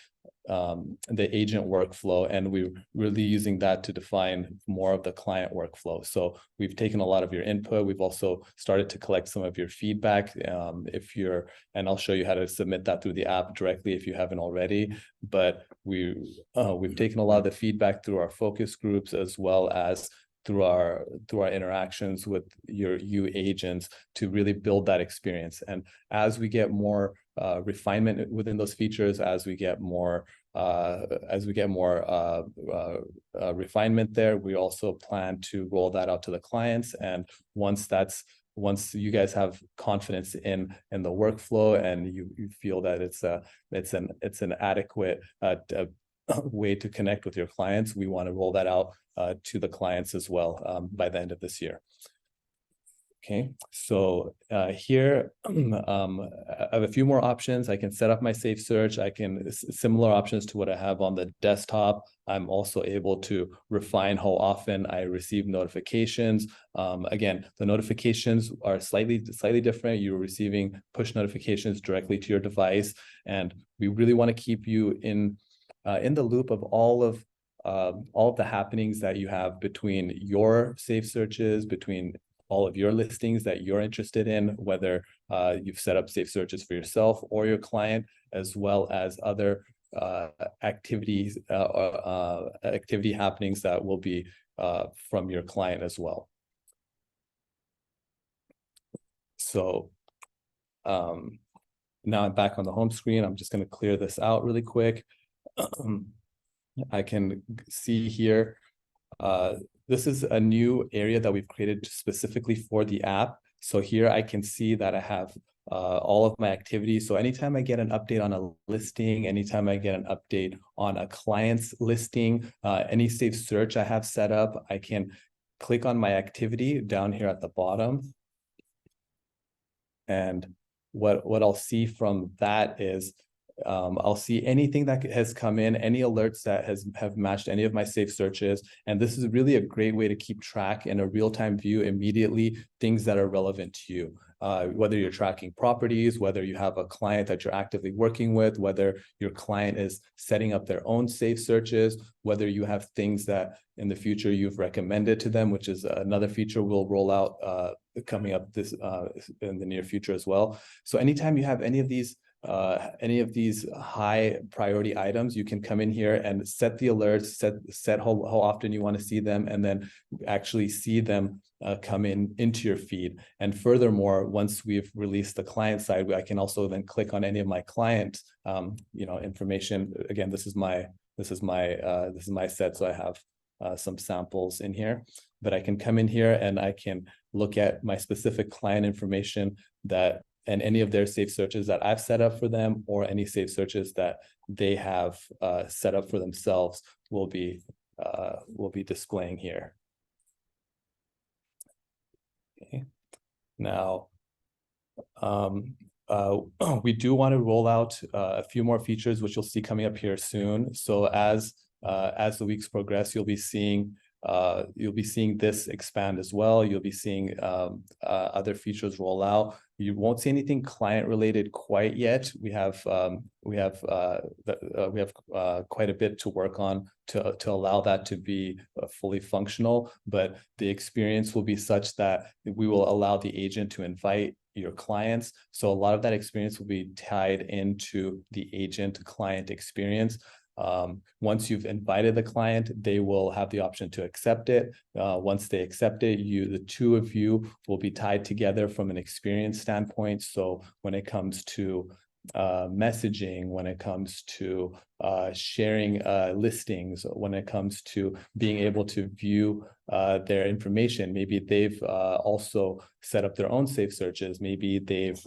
workflow, and we're really using that to define more of the client workflow. So we've taken a lot of your input. We've also started to collect some of your feedback. And I'll show you how to submit that through the app directly if you haven't already. But we've taken a lot of the feedback through our focus groups, as well as through our interactions with your agents, to really build that experience. And as we get more refinement within those features, as we get more refinement there, we also plan to roll that out to the clients. And once you guys have confidence in the workflow, and you feel that it's an adequate way to connect with your clients, we want to roll that out to the clients as well by the end of this year. Okay, so here I have a few more options. I can set up my safe search. I can similar options to what I have on the desktop. I'm also able to refine how often I receive notifications. Again, the notifications are slightly different. You're receiving push notifications directly to your device, and we really want to keep you in the loop of all of the happenings that you have between your safe searches, between all of your listings that you're interested in, whether you've set up safe searches for yourself or your client, as well as other activity happenings that will be from your client as well. So now I'm back on the home screen. I'm just going to clear this out really quick. I can see here, this is a new area that we've created specifically for the app. So here I can see that I have all of my activities. So anytime I get an update on a listing, anytime I get an update on a client's listing, any safe search I have set up, I can click on my activity down here at the bottom. And what I'll see from that is I'll see anything that has come in, any alerts that have matched any of my safe searches. And this is really a great way to keep track in a real-time view immediately, things that are relevant to you. Whether you're tracking properties, whether you have a client that you're actively working with, whether your client is setting up their own safe searches, whether you have things that in the future you've recommended to them, which is another feature we'll roll out coming up this in the near future as well. So anytime you have any of these high priority items, you can come in here and set the alerts, set how often you want to see them, and then actually see them come into your feed. And furthermore, once we've released the client side, I can also then click on any of my client information. Again, this is my set, so I have some samples in here, but I can come in here and I can look at my specific client information and any of their safe searches that I've set up for them, or any safe searches that they have set up for themselves will be displaying here. Okay. Now, we do want to roll out a few more features, which you'll see coming up here soon. So as the weeks progress, you'll be seeing you'll be seeing this expand as well. You'll be seeing other features roll out. You won't see anything client related quite yet. We have quite a bit to work on to allow that to be fully functional, but the experience will be such that we will allow the agent to invite your clients. So a lot of that experience will be tied into the agent client experience. Once you've invited the client, they will have the option to accept it. Once they accept it, the two of you will be tied together from an experience standpoint. So when it comes to messaging, when it comes to sharing listings, when it comes to being able to view their information, maybe they've also set up their own safe searches. Maybe they've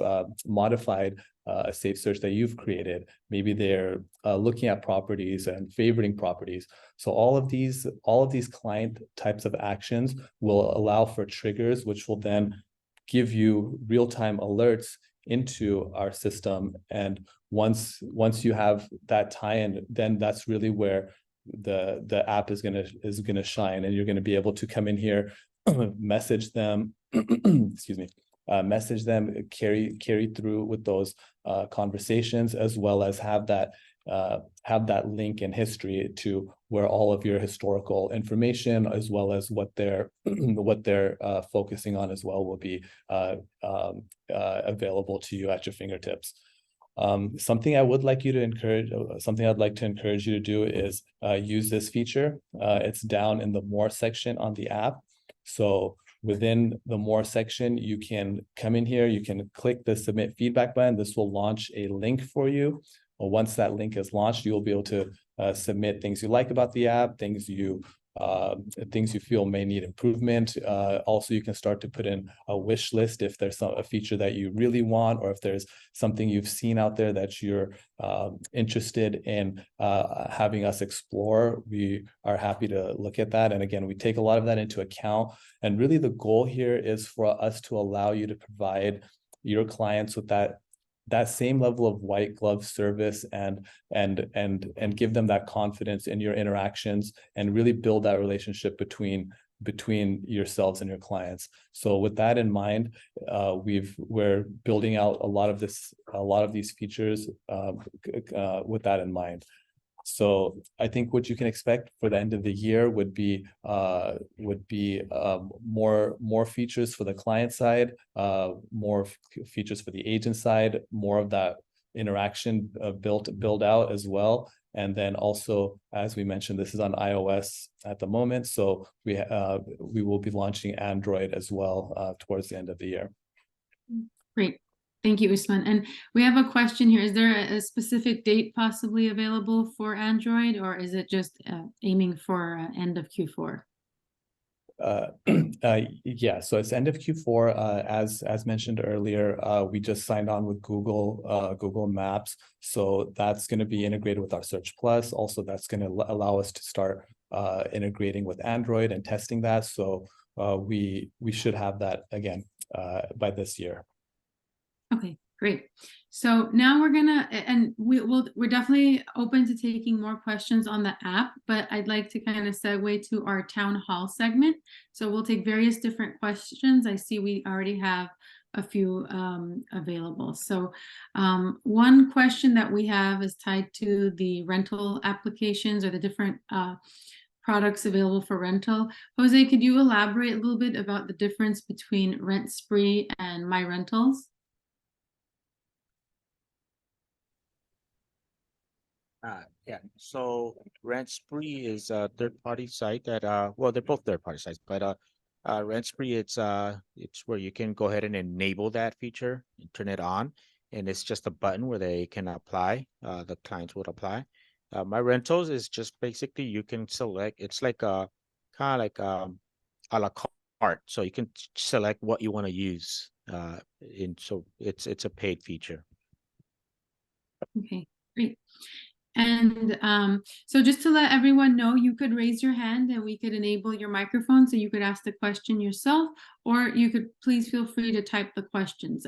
modified a safe search that you've created. Maybe they're looking at properties and favoriting properties. So all of these client types of actions will allow for triggers, which will then give you real-time alerts into our system. And once you have that tie-in, then that's really where the app is gonna shine, and you're gonna be able to come in here, message them, excuse me, message them, carry through with those conversations, as well as have that link in history to where all of your historical information, as well as what they're focusing on as well, will be available to you at your fingertips. Something I'd like to encourage you to do is use this feature. It's down in the More section on the app. So within the More section, you can come in here, you can click the Submit Feedback button. This will launch a link for you. Well, once that link is launched, you'll be able to submit things you like about the app, things you feel may need improvement. Also, you can start to put in a wish list if there's a feature that you really want, or if there's something you've seen out there that you're interested in having us explore. We are happy to look at that. And again, we take a lot of that into account. And really the goal here is for us to allow you to provide your clients with that same level of white glove service and give them that confidence in your interactions, and really build that relationship between yourselves and your clients. So with that in mind, we're building out a lot of these features with that in mind. So I think what you can expect for the end of the year would be more features for the client side, more features for the agent side, more of that interaction build out as well. And then also, as we mentioned, this is on iOS at the moment, so we will be launching Android as well towards the end of the year. Great. Thank you, Usman. And we have a question here. Is there a specific date possibly available for Android, or is it just aiming for end of Q4? Yeah, so it's end of Q4. As mentioned earlier, we just signed on with Google Maps, so that's going to be integrated with our Search Plus. Also, that's going to allow us to start integrating with Android and testing that. So we should have that again by this year. Okay, great. So now we're definitely open to taking more questions on the app, but I'd like to kind of segue to our town hall segment. So we'll take various different questions. I see we already have a few available. So one question that we have is tied to the rental applications, or the different products available for rental. Jose, could you elaborate a little bit about the difference between Rent Spree and My Rentals? Yeah, so Rent Spree is a third-party site that well, they're both third-party sites, but Rent Spree, it's where you can go ahead and enable that feature and turn it on, and it's just a button where they can apply, the clients would apply. My Rentals is just basically you can select, it's like a kind of like a la carte, so you can select what you want to use, so it's a paid feature. Okay, great. And so just to let everyone know, you could raise your hand and we could enable your microphone so you could ask the question yourself, or you could please feel free to type the questions.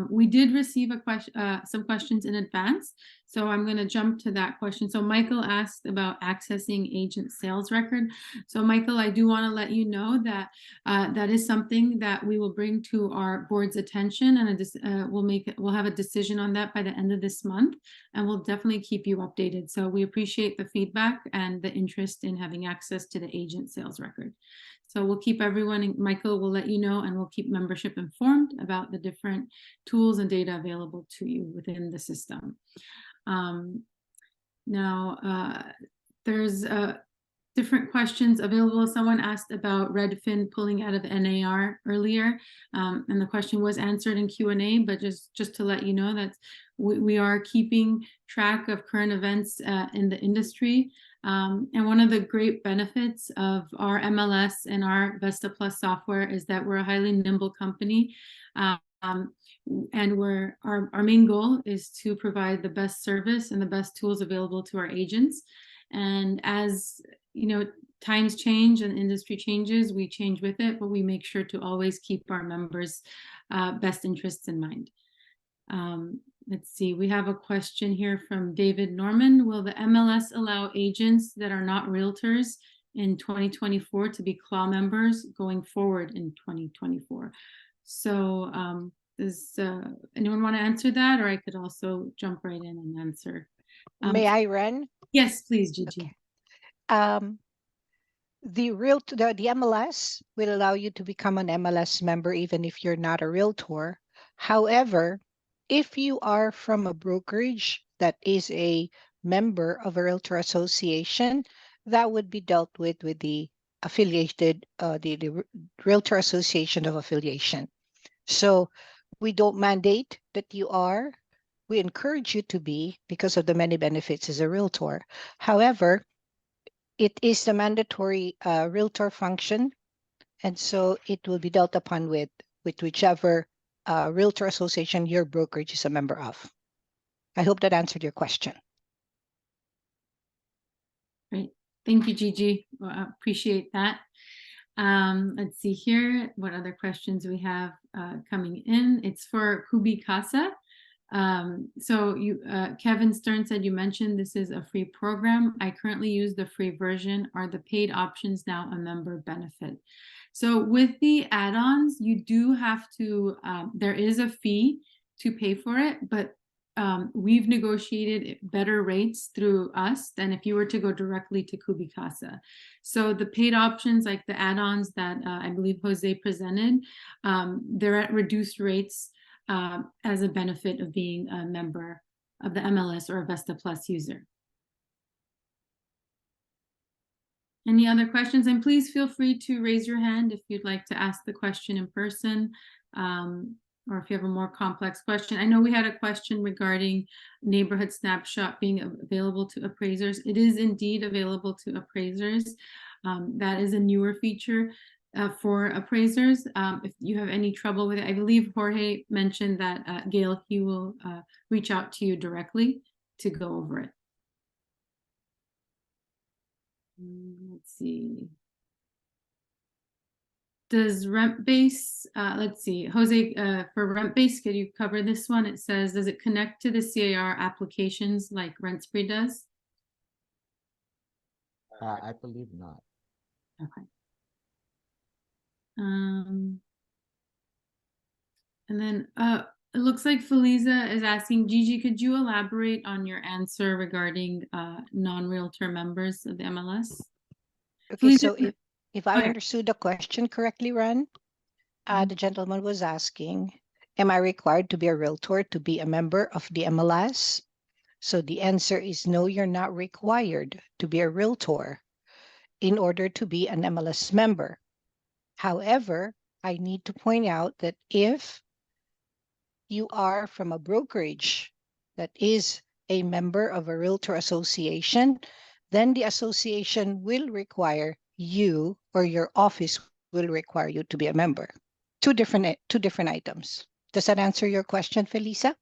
we did receive a question, some questions in advance, so I'm going to jump to that question. So Michael asked about accessing agent sales record. So Michael, I do want to let you know that that is something that we will bring to our board's attention, and we'll have a decision on that by the end of this month, and we'll definitely keep you updated. So we appreciate the feedback and the interest in having access to the agent sales record. So we'll keep everyone, Michael will let you know, and we'll keep membership informed about the different tools and data available to you within the system. Now, there's different questions available. Someone asked about Redfin pulling out of NAR earlier, and the question was answered in Q&A, but just to let you know that we are keeping track of current events in the industry. And one of the great benefits of our MLS and our Vesta Plus software is that we're a highly nimble company. And our main goal is to provide the best service and the best tools available to our agents. And as you know, times change and industry changes, we change with it, but we make sure to always keep our members' best interests in mind. Let's see, we have a question here from David Norman. Will the MLS allow agents that are not realtors in 2024 to be CLAW members going forward in 2024? So does anyone want to answer that, or I could also jump right in and answer? May I, Ren? Yes, please, Gigi. Okay. The MLS will allow you to become an MLS member even if you're not a realtor. However, if you are from a brokerage that is a member of a realtor association, that would be dealt with the affiliated, the Realtor Association of Affiliation. So we don't mandate that you are. We encourage you to be because of the many benefits as a realtor. However, it is the mandatory realtor function, and so it will be dealt upon with whichever realtor association your brokerage is a member of. I hope that answered your question. Great. Thank you, Gigi. Well, I appreciate that. Let's see here what other questions we have coming in. It's for Kubi Casa. So Kevin Stern said, you mentioned this is a free program. I currently use the free version. Are the paid options now a member benefit? So with the add-ons, you do have to, there is a fee to pay for it, but we've negotiated better rates through us than if you were to go directly to Kubi Casa. So the paid options, like the add-ons that I believe Jose presented, they're at reduced rates as a benefit of being a member of the MLS or a Vesta Plus user. Any other questions? And please feel free to raise your hand if you'd like to ask the question in person, or if you have a more complex question. I know we had a question regarding Neighborhood Snapshot being available to appraisers. It is indeed available to appraisers. That is a newer feature for appraisers. If you have any trouble with it, I believe Jorge mentioned that Gail, he will reach out to you directly to go over it. Let's see. Does rent base, let's see, Jose, for rent base, could you cover this one? It says, does it connect to the CAR applications like RentSpree does? I believe not. Okay. And then it looks like Feliza is asking, Gigi, could you elaborate on your answer regarding non-realtor members of the MLS? Okay, Feliza, so if I okay. understood the question correctly, Ron, the gentleman was asking, am I required to be a realtor to be a member of the MLS? So the answer is no, you're not required to be a realtor in order to be an MLS member. However, I need to point out that if you are from a brokerage that is a member of a realtor association, then the association will require you, or your office will require you to be a member. Two different items. Does that answer your question, Felisa?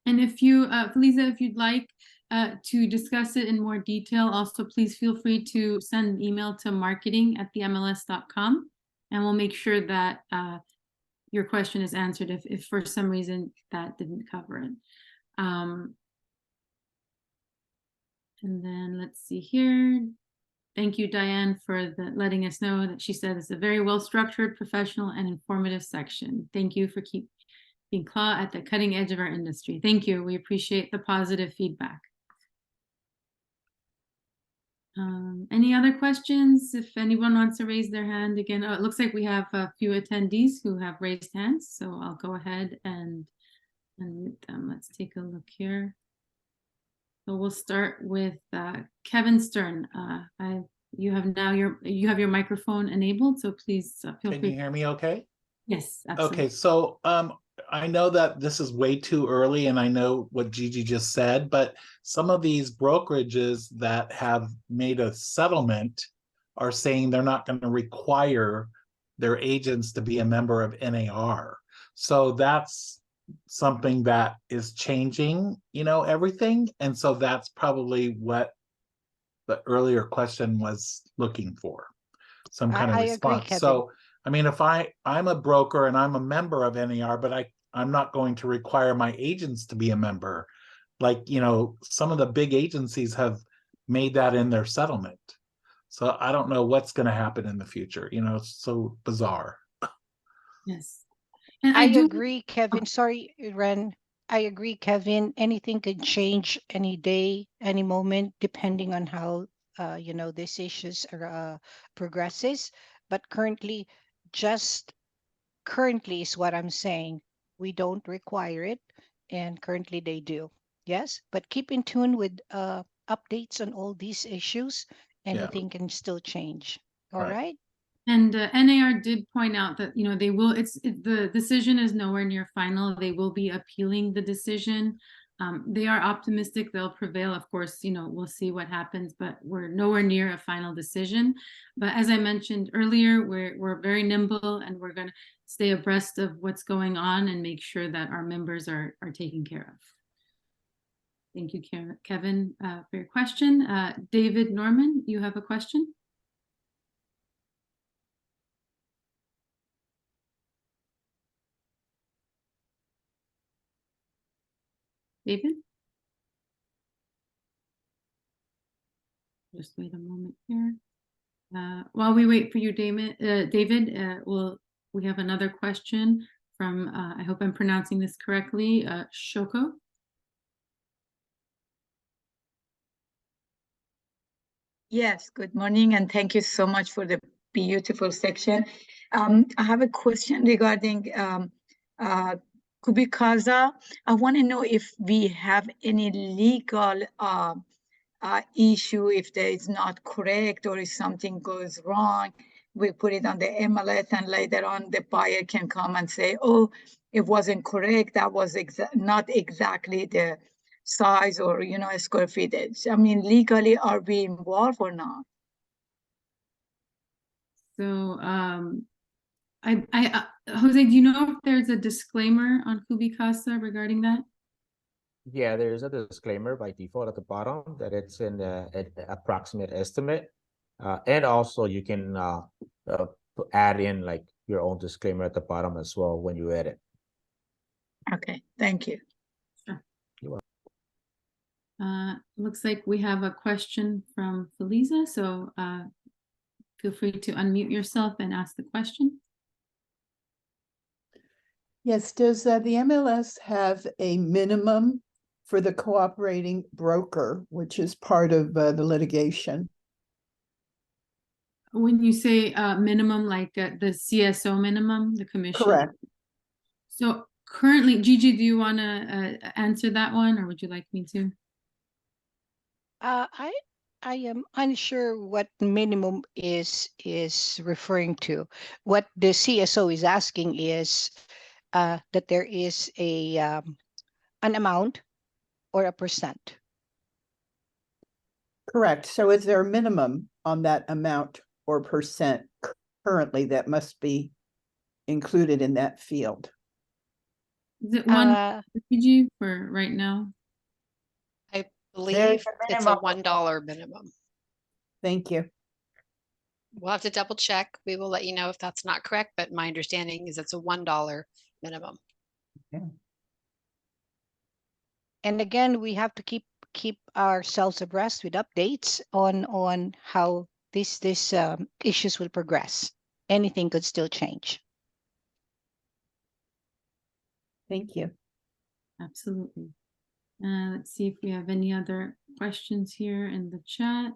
And if you, Feliza, if you'd like to discuss it in more detail, also please feel free to send an email to marketing@themls.com, and we'll make sure that your question is answered if for some reason that didn't cover it. And then let's see here. Thank you, Diane, for letting us know that she said it's a very well-structured, professional, and informative section. Thank you for keeping CLAW at the cutting edge of our industry. Thank you. We appreciate the positive feedback. Any other questions? If anyone wants to raise their hand again, it looks like we have a few attendees who have raised hands, so I'll go ahead and unmute them. Let's take a look here. So we'll start with Kevin Stern. You have your microphone enabled, so please feel free. Can you hear me okay? Yes, absolutely. Okay, so I know that this is way too early, and I know what Gigi just said, but some of these brokerages that have made a settlement are saying they're not going to require their agents to be a member of NAR. So that's something that is changing, everything. And so that's probably what the earlier question was looking for, some kind of I agree, response. Kevin. So, I mean, if I'm a broker and I'm a member of NAR, but I'm not going to require my agents to be a member. Like, some of the big agencies have made that in their settlement. So I don't know what's going to happen in the future. It's so bizarre. Yes. And I do agree, Kevin. Sorry, Ren. I agree, Kevin. Anything can change any day, any moment, depending on how this issues progresses. But currently is what I'm saying. We don't require it, and currently they do. Yes, but keep in tune with updates on all these issues. Anything can still change. All Right. right. And NAR did point out that they will. The decision is nowhere near final. They will be appealing the decision. They are optimistic they'll prevail. Of course, we'll see what happens, but we're nowhere near a final decision. But as I mentioned earlier, we're very nimble, and we're going to stay abreast of what's going on and make sure that our members are taken care of. Thank you, Kevin, for your question. David Norman, you have a question? David? Just wait a moment here. While we wait for you, David, we have another question from, I hope I'm pronouncing this correctly, Shoko. Yes, good morning, and thank you so much for the beautiful section. I have a question regarding Kubikaza. I want to know if we have any legal issue, if there is not correct or if something goes wrong. We put it on the MLS, and later on the buyer can come and say, oh, it wasn't correct. That was not exactly the size or square footage. I mean, legally, are we involved or not? So Jose, do you know if there's a disclaimer on Kubikasa regarding that? Yeah, there is a disclaimer by default at the bottom that it's an approximate estimate. And also you can add in like your own disclaimer at the bottom as well when you edit. Okay, thank you. Sure. You're welcome. Looks like we have a question from Feliza, so feel free to unmute yourself and ask the question. Yes, does the MLS have a minimum for the cooperating broker, which is part of the litigation? When you say minimum, like the CSO minimum, the commission? Correct. So currently, Gigi, do you want to answer that one, or would you like me to? I am unsure what minimum is referring to. What the CSO is asking is that there is an amount or a percent. Correct. So is there a minimum on that amount or percent currently that must be included in that field? Is it one Gigi for right now? I believe it's a $1 minimum. Thank you. We'll have to double check. We will let you know if that's not correct, but my understanding is it's a $1 minimum. And again, we have to keep ourselves abreast with updates on how these issues will progress. Anything could still change. Thank you. Absolutely. Let's see if we have any other questions here in the chat.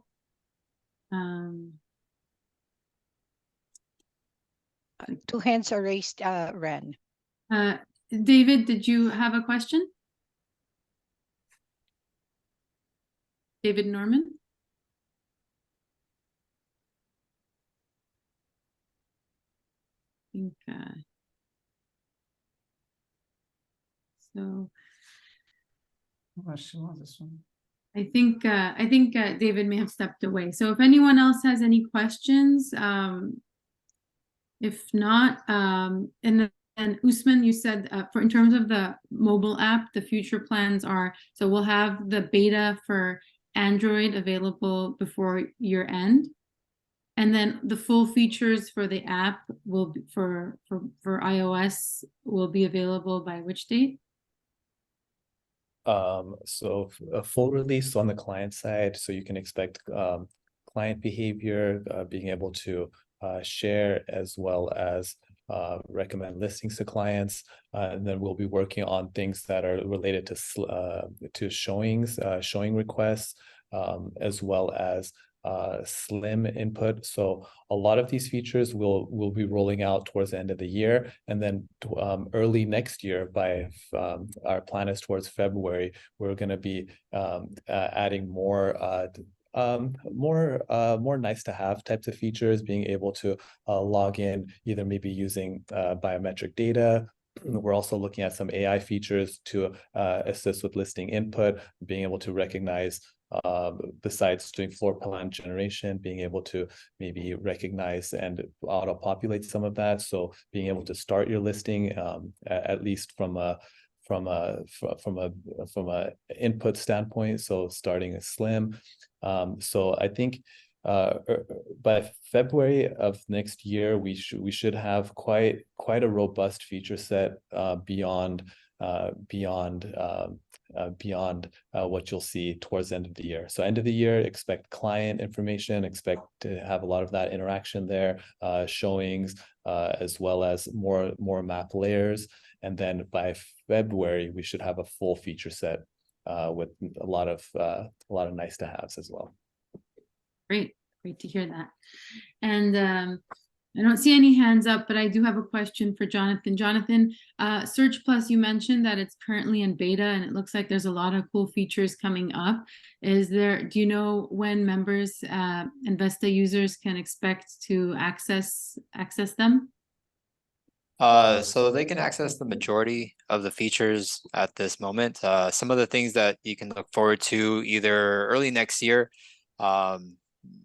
Two hands are raised, Ren. David, did you have a question? David Norman? Okay. So I think David may have stepped away. So if anyone else has any questions, if not, and Usman, you said for in terms of the mobile app, the future plans are, so we'll have the beta for Android available before year end. And then the full features for the app will be for iOS will be available by which date? So a full release on the client side, so you can expect client behavior, being able to share as well as recommend listings to clients, and then we'll be working on things that are related to showings, showing requests, as well as slim input. So a lot of these features will be rolling out towards the end of the year, and then early next year, by our plan is towards February, we're going to be adding more nice to have types of features, being able to log in either maybe using biometric data. We're also looking at some AI features to assist with listing input, being able to recognize, besides doing floor plan generation, being able to maybe recognize and auto-populate some of that. So being able to start your listing, at least from a input standpoint, so starting a slim. So I think by February of next year, we should have quite a robust feature set beyond what you'll see towards the end of the year. So end of the year, expect client information, expect to have a lot of that interaction there, showings, as well as more map layers. And then by February, we should have a full feature set with a lot of nice to haves as well. Great to hear that. And I don't see any hands up, but I do have a question for Jonathan. Jonathan, Search Plus, you mentioned that it's currently in beta, and it looks like there's a lot of cool features coming up. Do you know when members, Investa users can expect to access them? So they can access the majority of the features at this moment. Some of the things that you can look forward to either early next year,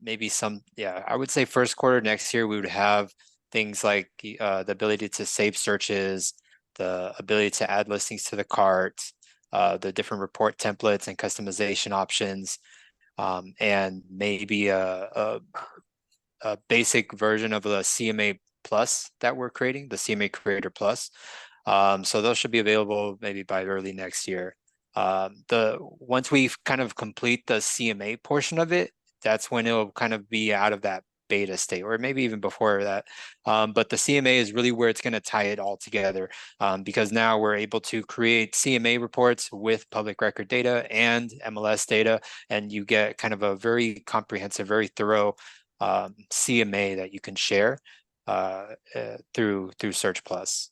maybe I would say first quarter next year, we would have things like the ability to save searches, the ability to add listings to the cart, the different report templates and customization options, and maybe a basic version of the CMA Plus that we're creating, the CMA Creator Plus. So those should be available maybe by early next year. Once we kind of complete the CMA portion of it, that's when it'll kind of be out of that beta state, or maybe even before that. But the CMA is really where it's going to tie it all together, because now we're able to create CMA reports with public record data and MLS data, and you get kind of a very comprehensive, very thorough CMA that you can share through Search Plus.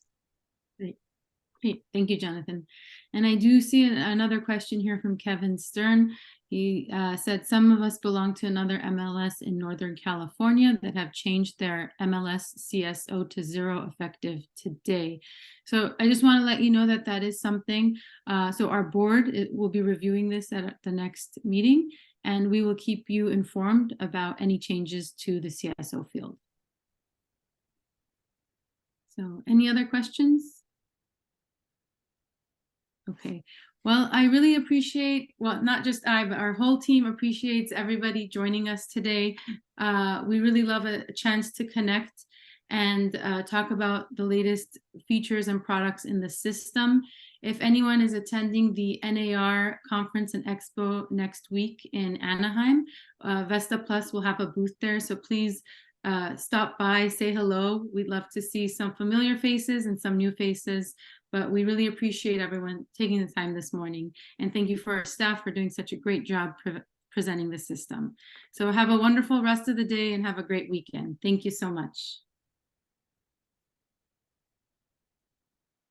Great. Thank you, Jonathan. And I do see another question here from Kevin Stern. He said, some of us belong to another MLS in Northern California that have changed their MLS CSO to 0 effective today. So I just want to let you know that that is something. So our board will be reviewing this at the next meeting, and we will keep you informed about any changes to the CSO field. So any other questions? Okay, Well, I really appreciate, well, not just I, but our whole team appreciates everybody joining us today. We really love a chance to connect and talk about the latest features and products in the system. If anyone is attending the NAR Conference and Expo next week in Anaheim, Vesta Plus will have a booth there, so please stop by, say hello. We'd love to see some familiar faces and some new faces, but we really appreciate everyone taking the time this morning. And thank you for our staff for doing such a great job presenting the system. So have a wonderful rest of the day and have a great weekend. Thank you so much.